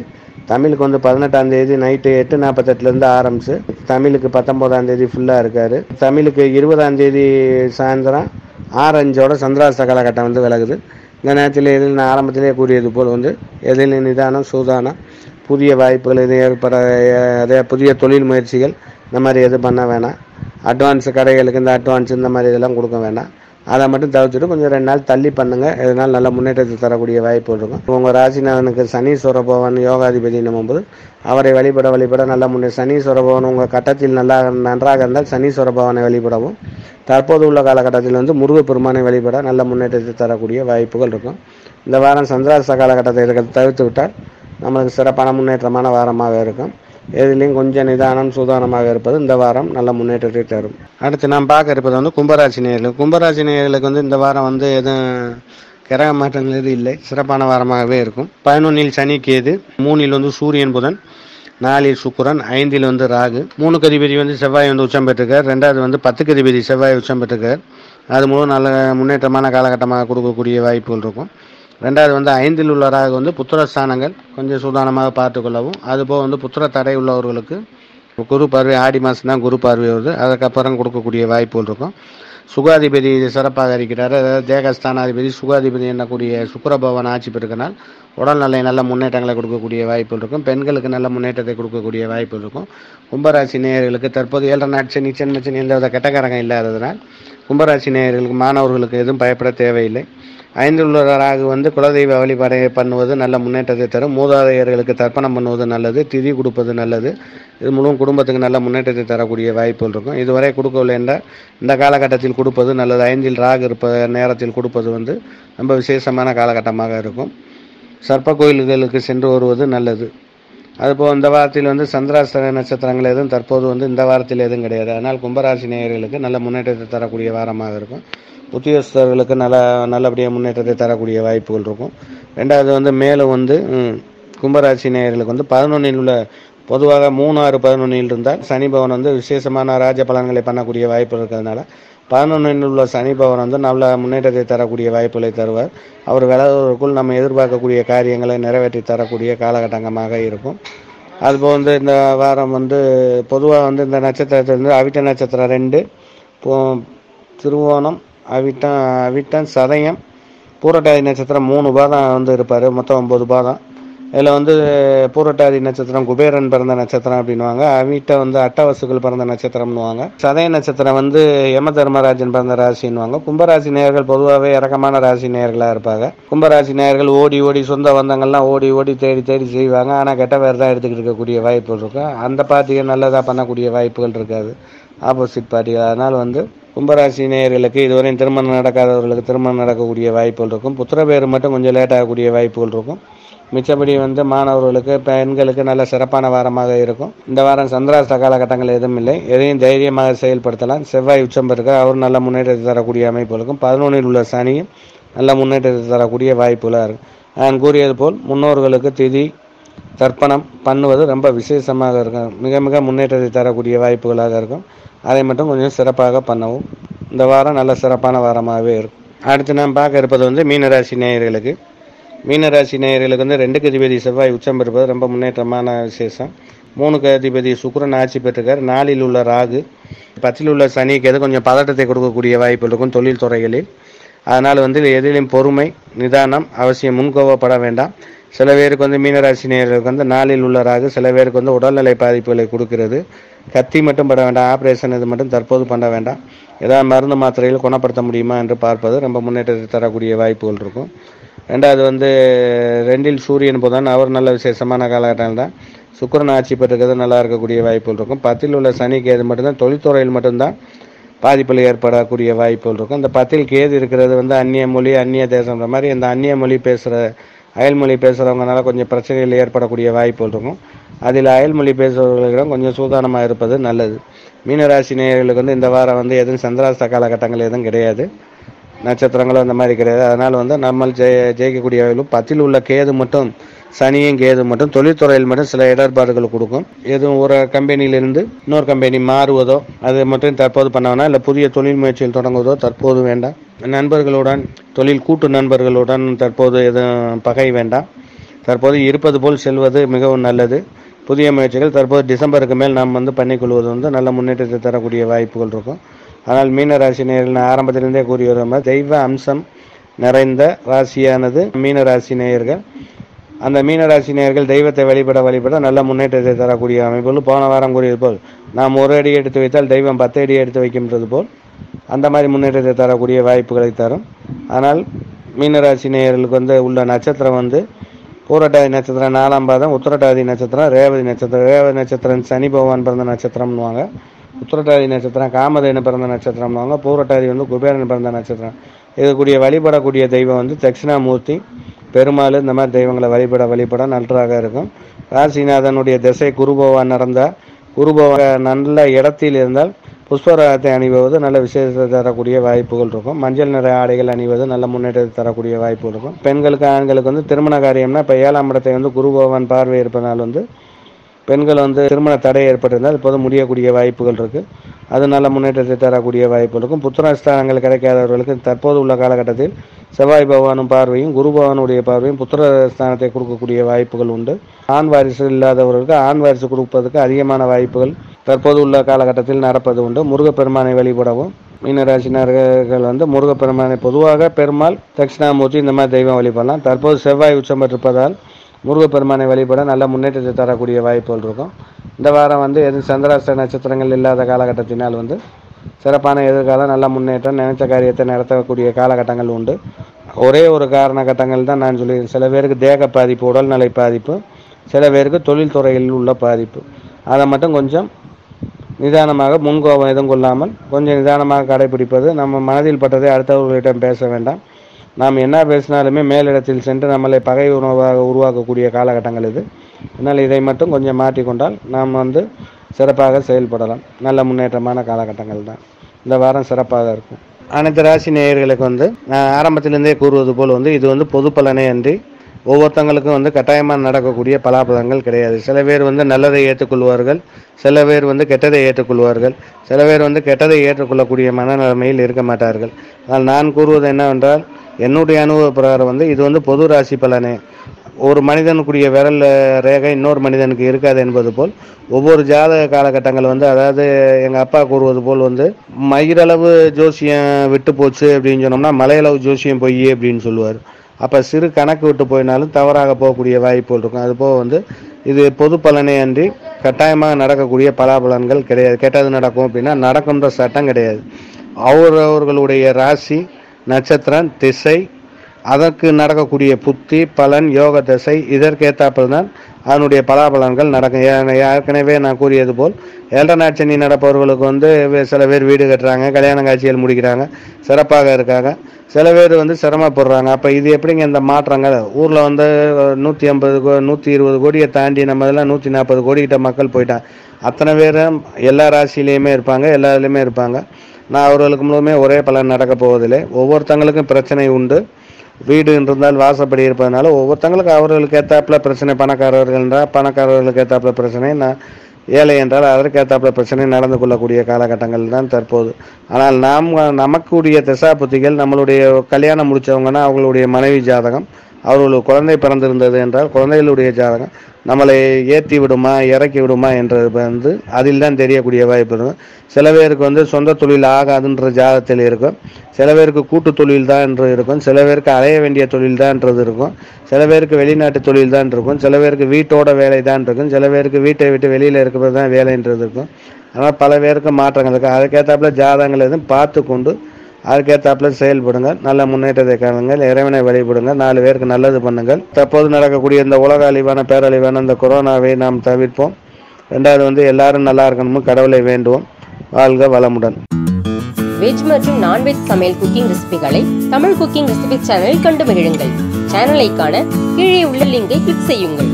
தமிழுக்கு வந்து 18ஆம் தேதி நைட்டு 8:48 ஆரம்பிச்சு தமிழுக்கு 19ஆம் தேதி ஃபுல்லாக இருக்காரு. தமிழுக்கு 20ஆம் தேதி சாயந்தரம் 6:05 சந்திராஷ்ட காலகட்டம் வந்து விலகுது. இந்த நேரத்தில் எதில் நான் ஆரம்பத்திலே கூறியது போல் வந்து எதில் நிதானம் சூதானம், புதிய வாய்ப்புகள் எதுவும் ஏற்பட, அதே புதிய தொழில் முயற்சிகள் இந்த மாதிரி எதுவும் பண்ண வேணாம். அட்வான்ஸ் கடைகளுக்கு இந்த அட்வான்ஸ் இந்த மாதிரி இதெல்லாம் கொடுக்க வேண்டாம். அதை மட்டும் தவிர்த்துட்டு கொஞ்சம் 2 நாள் தள்ளி பண்ணுங்கள். இதனால் நல்ல முன்னேற்றத்தை தரக்கூடிய வாய்ப்பு இருக்கும். உங்கள் ராசிநாதனுக்கு சனீஸ்வர பகவான் யோகாதிபதி போது அவரை வழிபட நல்ல சனீஸ்வர பகவான் உங்கள் கட்டத்தில் நன்றாக இருந்தால் சனீஸ்வர பகவானை வழிபடவும், தற்போது உள்ள காலகட்டத்தில் வந்து முருகப்பெருமானை வழிபட நல்ல முன்னேற்றத்தை தரக்கூடிய வாய்ப்புகள் இருக்கும். இந்த வாரம் சந்திராஷ்ட காலகட்டத்தை தவிர்த்து விட்டால் நம்மளுக்கு சிறப்பான முன்னேற்றமான வாரமாக இருக்கும். எதுலேயும் கொஞ்சம் நிதானம் சூதானமாக இருப்பது இந்த வாரம் நல்ல முன்னேற்றத்தை தரும். அடுத்து நாம் பார்க்க இருப்பது வந்து கும்பராசி நேயர்கள். கும்பராசி நேயர்களுக்கு வந்து இந்த வாரம் வந்து எதுவும் கிரக மாற்றங்கள் எதுவும் இல்லை, சிறப்பான வாரமாகவே இருக்கும். 11இல் சனி கேது, 3இல் வந்து சூரியன் புதன், 4இல் சுக்கிரன், 5இல் வந்து ராகு, 3க்கு அதிபதி வந்து செவ்வாய் வந்து உச்சம் பெற்றிருக்கார். 2வது வந்து 10க்கு அதிபதி செவ்வாய் உச்சம் பெற்றிருக்கார். அது மூலம் நல்ல முன்னேற்றமான காலகட்டமாக கொடுக்கக்கூடிய வாய்ப்புகள் இருக்கும். 2வது வந்து 5இல் உள்ள ராகு வந்து புத்திரஸ்தானங்கள் கொஞ்சம் சூதானமாக பார்த்துக்கொள்ளவும், அதுபோல் வந்து புத்திர தடை உள்ளவர்களுக்கு குரு பார்வை, ஆடி மாதம் தான் குரு பார்வை வருது, அதுக்கப்புறம் கொடுக்கக்கூடிய வாய்ப்புகள் இருக்கும். சுகாதிபதி சிறப்பாக இருக்கிறார். அதாவது தேகஸ்தானாதிபதி சுகாதிபதி என்னக்கூடிய சுக்கிரபவன் ஆட்சி பெருக்கினால் உடல்நிலை நல்ல முன்னேற்றங்களை கொடுக்கக்கூடிய வாய்ப்புகள் இருக்கும். பெண்களுக்கு நல்ல முன்னேற்றத்தை கொடுக்கக்கூடிய வாய்ப்புகள் இருக்கும். கும்பராசி நேயர்களுக்கு தற்போது 7 நாட் சனி சென்மச்சனி எந்த கெட்டக்காரங்க இல்லாததனால் கும்பராசி நேயர்களுக்கு மாணவர்களுக்கு எதுவும் பயப்பட தேவையில்லை. 5இல் உள்ள ராகு வந்து குலதெய்வ வழிபாடு பண்ணுவது நல்ல முன்னேற்றத்தை தரும். மூதாதையர்களுக்கு தர்ப்பணம் பண்ணுவது நல்லது, திதி கொடுப்பது நல்லது. இது முழுவதும் குடும்பத்துக்கு நல்ல முன்னேற்றத்தை தரக்கூடிய வாய்ப்புகள் இருக்கும். இதுவரை கொடுக்கவில்லை என்றால் இந்த காலகட்டத்தில் கொடுப்பது நல்லது. 5இல் ராகு இருப்ப நேரத்தில் கொடுப்பது வந்து ரொம்ப விசேஷமான காலகட்டமாக இருக்கும். சர்ப்ப கோயில்களுக்கு சென்று வருவது நல்லது. அதுபோல் இந்த வாரத்தில் வந்து சந்திராஷ்டம நட்சத்திரங்கள் எதுவும் தற்போது வந்து இந்த வாரத்தில் எதுவும் கிடையாது. அதனால் கும்பராசி நேயர்களுக்கு நல்ல முன்னேற்றத்தை தரக்கூடிய வாரமாக இருக்கும். உத்தியோகஸ்தர்களுக்கு நல்லபடியாக முன்னேற்றத்தை தரக்கூடிய வாய்ப்புகள் இருக்கும். 2வது வந்து மேலும் வந்து கும்பராசி நேயர்களுக்கு வந்து 11இல் உள்ள பொதுவாக 3, 6, 11இல் இருந்தால் சனி பவன் வந்து விசேஷமான ராஜ பலன்களை பண்ணக்கூடிய வாய்ப்பு இருக்கிறதுனால 11இல் உள்ள சனி பவன் வந்து நல்ல முன்னேற்றத்தை தரக்கூடிய வாய்ப்புகளை தருவார். அவர் விலகுவதற்குள் நம்ம எதிர்பார்க்கக்கூடிய காரியங்களை நிறைவேற்றி தரக்கூடிய காலகட்டமாக இருக்கும். அதுபோல் வந்து இந்த வாரம் வந்து பொதுவாக வந்து இந்த நட்சத்திரத்தில் வந்து அவிட்ட நட்சத்திரம் 2, திருவோணம், அவிட்டம், சதயம், பூரட்டாதி நட்சத்திரம் 3 பாதம் வந்து இருப்பார். மொத்தம் 9 பாதம். இதில் வந்து பூரட்டாதி நட்சத்திரம் குபேரன் பிறந்த நட்சத்திரம் அப்படின்வாங்க. அவிட்டம் வந்து அட்டவசுகள் பிறந்த நட்சத்திரம்னுவாங்க. சதய நட்சத்திரம் வந்து யம தர்மராஜன் பிறந்த ராசின்னுவாங்க. கும்பராசி நேயர்கள் பொதுவாகவே இறக்கமான ராசி நேயர்களாக இருப்பாங்க. கும்பராசி நேயர்கள் ஓடி சொந்த பந்தங்கள்லாம் ஓடி தேடி செய்வாங்க. ஆனால் கெட்ட பேர் தான் எடுத்துக்கிட்டு இருக்கக்கூடிய வாய்ப்புகள் இருக்கும். அந்த பார்ட்டியை நல்லதாக பண்ணக்கூடிய வாய்ப்புகள் இருக்காது, ஆப்போசிட் பார்ட்டிகள். அதனால் வந்து கும்பராசி நேயர்களுக்கு இதுவரையும் திருமணம் நடக்காதவர்களுக்கு திருமணம் நடக்கக்கூடிய வாய்ப்புகள் இருக்கும். புத்திரபேர் மட்டும் கொஞ்சம் லேட் ஆகக்கூடிய வாய்ப்புகள் இருக்கும். மிச்சப்படி வந்து மாணவர்களுக்கு பெண்களுக்கு நல்ல சிறப்பான வாரமாக இருக்கும். இந்த வாரம் சந்திராஷ்ட காலகட்டங்கள் எதுவும் இல்லை, எதையும் தைரியமாக செயல்படுத்தலாம். செவ்வாய் உச்சம் பெருக்க அவர் நல்ல முன்னேற்றத்தை தரக்கூடிய அமைப்பு இருக்கும். 11இல் உள்ள சனியும் நல்ல முன்னேற்றத்தை தரக்கூடிய வாய்ப்புகளாக இருக்கும். நான் கூறியது போல் முன்னோர்களுக்கு திதி தர்ப்பணம் பண்ணுவது ரொம்ப விசேஷமாக இருக்கும். மிக முன்னேற்றத்தை தரக்கூடிய வாய்ப்புகளாக இருக்கும். அதை மட்டும் கொஞ்சம் சிறப்பாக பண்ணவும் இந்த வாரம் நல்ல சிறப்பான வாரமாகவே இருக்கும். அடுத்து நாம் பார்க்க இருப்பது வந்து மீனராசி நேயர்களுக்கு. மீனராசி நேயர்களுக்கு வந்து 2க்கு அதிபதி செவ்வாய் உச்சம் பெறுவது ரொம்ப முன்னேற்றமான விசேஷம். 3க்கு அதிபதி சுக்கிரன் ஆட்சி பெற்றிருக்கார். 4இல் உள்ள ராகு, 10இல் உள்ள சனிக்கு எது கொஞ்சம் பதட்டத்தை கொடுக்கக்கூடிய வாய்ப்பு இருக்கும் தொழில் துறைகளில். அதனால் வந்து எதிலும் பொறுமை நிதானம் அவசியம், முன்கோவப்பட வேண்டாம். சில பேருக்கு வந்து மீனராசி நேயர்களுக்கு வந்து 4இல் உள்ள ராகு சில பேருக்கு வந்து உடல்நிலை பாதிப்புகளை கொடுக்கிறது. கத்தி மட்டும் பட வேண்டாம், ஆப்ரேஷன் இது மட்டும் தற்போது பண்ண வேண்டாம். ஏதாவது மருந்து மாத்திரைகள் குணப்படுத்த முடியுமா என்று பார்ப்பது ரொம்ப முன்னேற்றத்தை தரக்கூடிய வாய்ப்புகள் இருக்கும். 2வது வந்து 2இல் சூரியன் புதன் அவர் நல்ல விசேஷமான காலகட்டம் தான். சுக்கிரன் ஆட்சி பெற்றுக்கிறது நல்லா இருக்கக்கூடிய வாய்ப்புகள் இருக்கும். 10இல் உள்ள சனி கேது மட்டும்தான் தொழில்துறையில் மட்டும்தான் பாதிப்பில் ஏற்படக்கூடிய வாய்ப்புகள் இருக்கும். இந்த 10இல் கேது இருக்கிறது வந்து அந்நிய மொழி அந்நிய தேசம்ன்ற மாதிரி இந்த அந்நிய மொழி அயல்மொழி பேசுகிறவங்கனால கொஞ்சம் பிரச்சனைகள் ஏற்படக்கூடிய வாய்ப்புகள் இருக்கும். அதில் அயல்மொழி பேசுபவர்களிடம் கொஞ்சம் சூதானமாக இருப்பது நல்லது. மீனராசி நேயர்களுக்கு வந்து இந்த வாரம் வந்து எதுவும் சந்திராஷ்ட காலகட்டங்கள் எதுவும் கிடையாது, நட்சத்திரங்களும் அந்த மாதிரி கிடையாது. அதனால் வந்து நம்ம ஜெயிக்கக்கூடிய வகையிலும் 10ல் உள்ள கேது மட்டும், சனியும் கேது மட்டும் தொழில்துறையில் மட்டும் சில இடர்பாடுகள் கொடுக்கும். எதுவும் ஒரு கம்பெனியிலிருந்து இன்னொரு கம்பெனி மாறுவதோ அது மட்டும் தற்போது பண்ண வேணாம். இல்லை புதிய தொழில் முயற்சியில் தொடங்குவதோ தற்போது வேண்டாம். நண்பர்களுடன், தொழில் கூட்டு நண்பர்களுடன் தற்போது எதுவும் பகை வேண்டாம். தற்போது இருப்பது போல் செல்வது மிகவும் நல்லது. புதிய முயற்சிகள் தற்போது டிசம்பருக்கு மேல் நாம் வந்து பண்ணிக்கொள்வது வந்து நல்ல முன்னேற்றத்தை தரக்கூடிய வாய்ப்புகள் இருக்கும். ஆனால் மீன ராசி நேயர்கள் நான் ஆரம்பத்திலிருந்தே கூறி வரும் தெய்வ அம்சம் நிறைந்த ராசியானது மீன ராசி நேயர்கள். அந்த மீனராசி நேயர்கள் தெய்வத்தை வழிபட நல்ல முன்னேற்றத்தை தரக்கூடிய அமைப்புகள். போன வாரம் கூறியது போல் நாம் ஒரு அடி எடுத்து வைத்தால் தெய்வம் 10 அடி எடுத்து வைக்கின்றது போல் அந்த மாதிரி முன்னேற்றத்தை தரக்கூடிய வாய்ப்புகளை தரும். ஆனால் மீனராசி நேயர்களுக்கு வந்து உள்ள நட்சத்திரம் வந்து பூரட்டாதி நட்சத்திரம் 4ஆம் பாதம், உத்திரட்டாதி நட்சத்திரம், ரேவதி நட்சத்திரம். ரேவதி நட்சத்திரம் சனி பகவான் பிறந்த நட்சத்திரம்னுவாங்க. உத்திரட்டாதி நட்சத்திரம் காமதேனு பிறந்த நட்சத்திரம்னுவாங்க. பூரட்டாதி வந்து குபேரன் பிறந்த நட்சத்திரம். இதுக்கூடிய வழிபடக்கூடிய தெய்வம் வந்து தட்சிணாமூர்த்தி, பெருமாள், இந்த மாதிரி தெய்வங்களை வழிபட நன்றாக இருக்கும். ராசிநாதனுடைய திசை குரு பகவான் நடந்தால், குரு பகவான் நல்ல இடத்தில் இருந்தால் புஷ்பராகத்தை அணிவது நல்ல விசேஷத்தை தரக்கூடிய வாய்ப்புகள் இருக்கும். மஞ்சள் நிற ஆடைகள் அணிவது நல்ல முன்னேற்றத்தை தரக்கூடிய வாய்ப்புகள் இருக்கும். பெண்களுக்கு ஆண்களுக்கு வந்து திருமண காரியம்னா இப்போ 7ஆம் இடத்தை வந்து குரு பகவான் பார்வை இருப்பதனால் வந்து பெண்கள் வந்து திருமண தடை ஏற்பட்டிருந்தால் இப்போது முடியக்கூடிய வாய்ப்புகள் இருக்குது. அது நல்ல முன்னேற்றத்தை தரக்கூடிய வாய்ப்புகள் இருக்கும். புத்திரஸ்தானங்கள் கிடைக்காதவர்களுக்கு தற்போது உள்ள காலகட்டத்தில் செவ்வாய் பகவானும் பார்வையும் குரு பகவானுடைய பார்வையும் புத்திரஸ்தானத்தை கொடுக்கக்கூடிய வாய்ப்புகள் உண்டு. ஆண் வாரிசு இல்லாதவர்களுக்கு ஆண் வாரிசு கொடுப்பதற்கு அதிகமான வாய்ப்புகள் தற்போது உள்ள காலகட்டத்தில் நடப்பது உண்டு. முருகப்பெருமானை வழிபடவும் மீனராசினர்கள் வந்து முருகப்பெருமானை பொதுவாக பெருமாள், தட்சிணாமூர்த்தி இந்த மாதிரி தெய்வம் வழிபடலாம். தற்போது செவ்வாய் உச்சம் பெற்றிருப்பதால் முருகப்பெருமானை வழிபட நல்ல முன்னேற்றத்தை தரக்கூடிய வாய்ப்புகள் இருக்கும். இந்த வாரம் வந்து எதுவும் சந்திராஷ்ட நட்சத்திரங்கள் இல்லாத காலகட்டத்தினால் வந்து சிறப்பான எதிர்காலம், நல்ல முன்னேற்றம், நினைத்த காரியத்தை நடத்தக்கூடிய காலகட்டங்கள் உண்டு. ஒரே ஒரு காரணகட்டங்கள் தான் நான் சொல்லியிருக்கேன். சில பேருக்கு தேக பாதிப்பு, உடல்நிலை பாதிப்பு, சில பேருக்கு தொழில்துறையில் உள்ள பாதிப்பு. அதை மட்டும் கொஞ்சம் நிதானமாக, முன்கோபம் எதுவும் கொள்ளாமல் கொஞ்சம் நிதானமாக கடைபிடிப்பது. நம்ம மனதில் பட்டதை அடுத்தவர்களிடம் பேச வேண்டாம். நாம் என்ன பேசினாலுமே மேலிடத்தில் சென்று நம்மளை பகை உணவாக உருவாக்கக்கூடிய காலகட்டங்கள் இது. அதனால் இதை மட்டும் கொஞ்சம் மாற்றிக்கொண்டால் நாம் வந்து சிறப்பாக செயல்படலாம். நல்ல முன்னேற்றமான காலகட்டங்கள் தான். இந்த வாரம் சிறப்பாக இருக்கும். அனைத்து ராசி நேயர்களுக்கு வந்து நான் ஆரம்பத்திலிருந்தே கூறுவது போல் வந்து இது வந்து பொது பலனே அன்றி ஒவ்வொருத்தங்களுக்கும் வந்து கட்டாயமாக நடக்கக்கூடிய பலாபலங்கள் கிடையாது. சில பேர் வந்து நல்லதை ஏற்றுக்கொள்வார்கள், சில பேர் வந்து கெட்டதை ஏற்றுக்கொள்வார்கள், சில பேர் வந்து கெட்டதை ஏற்றுக்கொள்ளக்கூடிய மனநிலைமையில் இருக்க மாட்டார்கள். ஆனால் நான் கூறுவது என்னவென்றால், என்னுடைய அனுபவ பிரகாரம் வந்து இது வந்து பொது ராசி பலனே. ஒரு மனிதனுக்குரிய விரல் ரேகை இன்னொரு மனிதனுக்கு இருக்காது என்பது போல் ஒவ்வொரு ஜாதக காலகட்டங்கள் வந்து, அதாவது எங்கள் அப்பா கூறுவது போல் வந்து மயிரளவு ஜோசியம் விட்டு போச்சு அப்படின்னு சொன்னோம்னா மலையளவு ஜோசியம் பொய் அப்படின்னு சொல்லுவார். அப்போ சிறு கணக்கு விட்டு போயினாலும் தவறாக போகக்கூடிய வாய்ப்புகள் இருக்கும். அதுபோக வந்து இது பொது பலனே அன்றி கட்டாயமாக நடக்கக்கூடிய பலாபலன்கள் கிடையாது. கெட்டது நடக்கும் அப்படின்னா நடக்கும்ன்ற சட்டம் கிடையாது. அவர்களுடைய ராசி, நட்சத்திரம், திசை, அதற்கு நடக்கக்கூடிய புத்தி, பலன், யோக திசை, இதற்கேற்றாப்பல் தான் அதனுடைய பலாபலன்கள் நடக்கும். ஏற்கனவே நான் கூறியது போல் 7 நாட்சனி நடப்பவர்களுக்கு வந்து சில பேர் வீடு கட்டுறாங்க, கல்யாண காட்சிகள் முடிக்கிறாங்க, சிறப்பாக இருக்காங்க. சில பேர் வந்து சிரமப்படுறாங்க. அப்போ இது எப்படிங்க இந்த மாற்றங்கள்? ஊரில் வந்து 150 120 கோடியை தாண்டி நம்ம இதெல்லாம் 140 கோடிக்கிட்ட மக்கள் போயிட்டாங்க. அத்தனை பேரும் எல்லா ராசியிலையுமே இருப்பாங்க, எல்லா இதுலேயுமே இருப்பாங்க. நான் அவர்களுக்கு முழுமே ஒரே பலன் நடக்க போவதில்லை. ஒவ்வொருத்தங்களுக்கும் பிரச்சனை உண்டு. வீடு இருந்தால் வாசப்படி இருப்பதனால ஒவ்வொருத்தங்களுக்கு அவர்களுக்கு ஏற்றாப்புல பிரச்சனை. பணக்காரர்கள் என்றால் பணக்காரர்களுக்கு ஏற்றாப்புல பிரச்சனை, நான் ஏழை என்றால் அதற்கு ஏற்றாப்புல பிரச்சனை நடந்து கொள்ளக்கூடிய காலகட்டங்கள் தான் தற்போது. ஆனால் நமக்குடைய தசாபுத்திகள், நம்மளுடைய கல்யாணம் முடித்தவங்கன்னா அவங்களுடைய மனைவி ஜாதகம், அவர்களுக்கு குழந்தை பிறந்திருந்தது என்றால் குழந்தைகளுடைய ஜாதகம் நம்மளை ஏற்றி விடுமா இறக்கி விடுமா என்றது வந்து அதில் தான் தெரியக்கூடிய வாய்ப்பு இருக்கும். சில பேருக்கு வந்து சொந்த தொழில் ஆகாதுன்ற ஜாதகத்தில் இருக்கும், சில பேருக்கு கூட்டு தொழில் தான் என்று இருக்கும், சில பேருக்கு அலைய வேண்டிய தொழில் தான்ன்றது இருக்கும், சில பேருக்கு வெளிநாட்டு தொழில் தான் இருக்கும், சில பேருக்கு வீட்டோட வேலை தான் இருக்கும், சில பேருக்கு வீட்டை விட்டு வெளியில் இருக்கிறது தான் வேலைன்றது இருக்கும். ஆனால் பல பேருக்கு மாற்றங்கள் இருக்குது. அதுக்கேற்றாப்புல ஜாதகங்கள் எதுவும் பார்த்து கொண்டு அதுக்கேற்றாப்புல செயல்படுங்க. நல்ல முன்னேற்றத்தை காணுங்கள், இறைவனை வழிபடுங்க, 4 பேருக்கு நல்லது பண்ணுங்கள். தற்போது நடக்கக்கூடிய இந்த உலக அழிவான பேரழிவான இந்த கொரோனாவை நாம் தவிர்ப்போம். 2வது வந்து எல்லாரும் நல்லா இருக்கணும், கடவுளை வேண்டுவோம். வாழ்க வளமுடன். வெஜ் மற்றும் நான்வெஜ் சமையல் குக்கிங் ரெசிபிகளை தமிழ் குக்கிங் ரெசிபி சேனலில் கண்டு மகிழுங்கள். சேனலை காண கீழே உள்ள லிங்கை கிளிக் செய்யுங்கள்.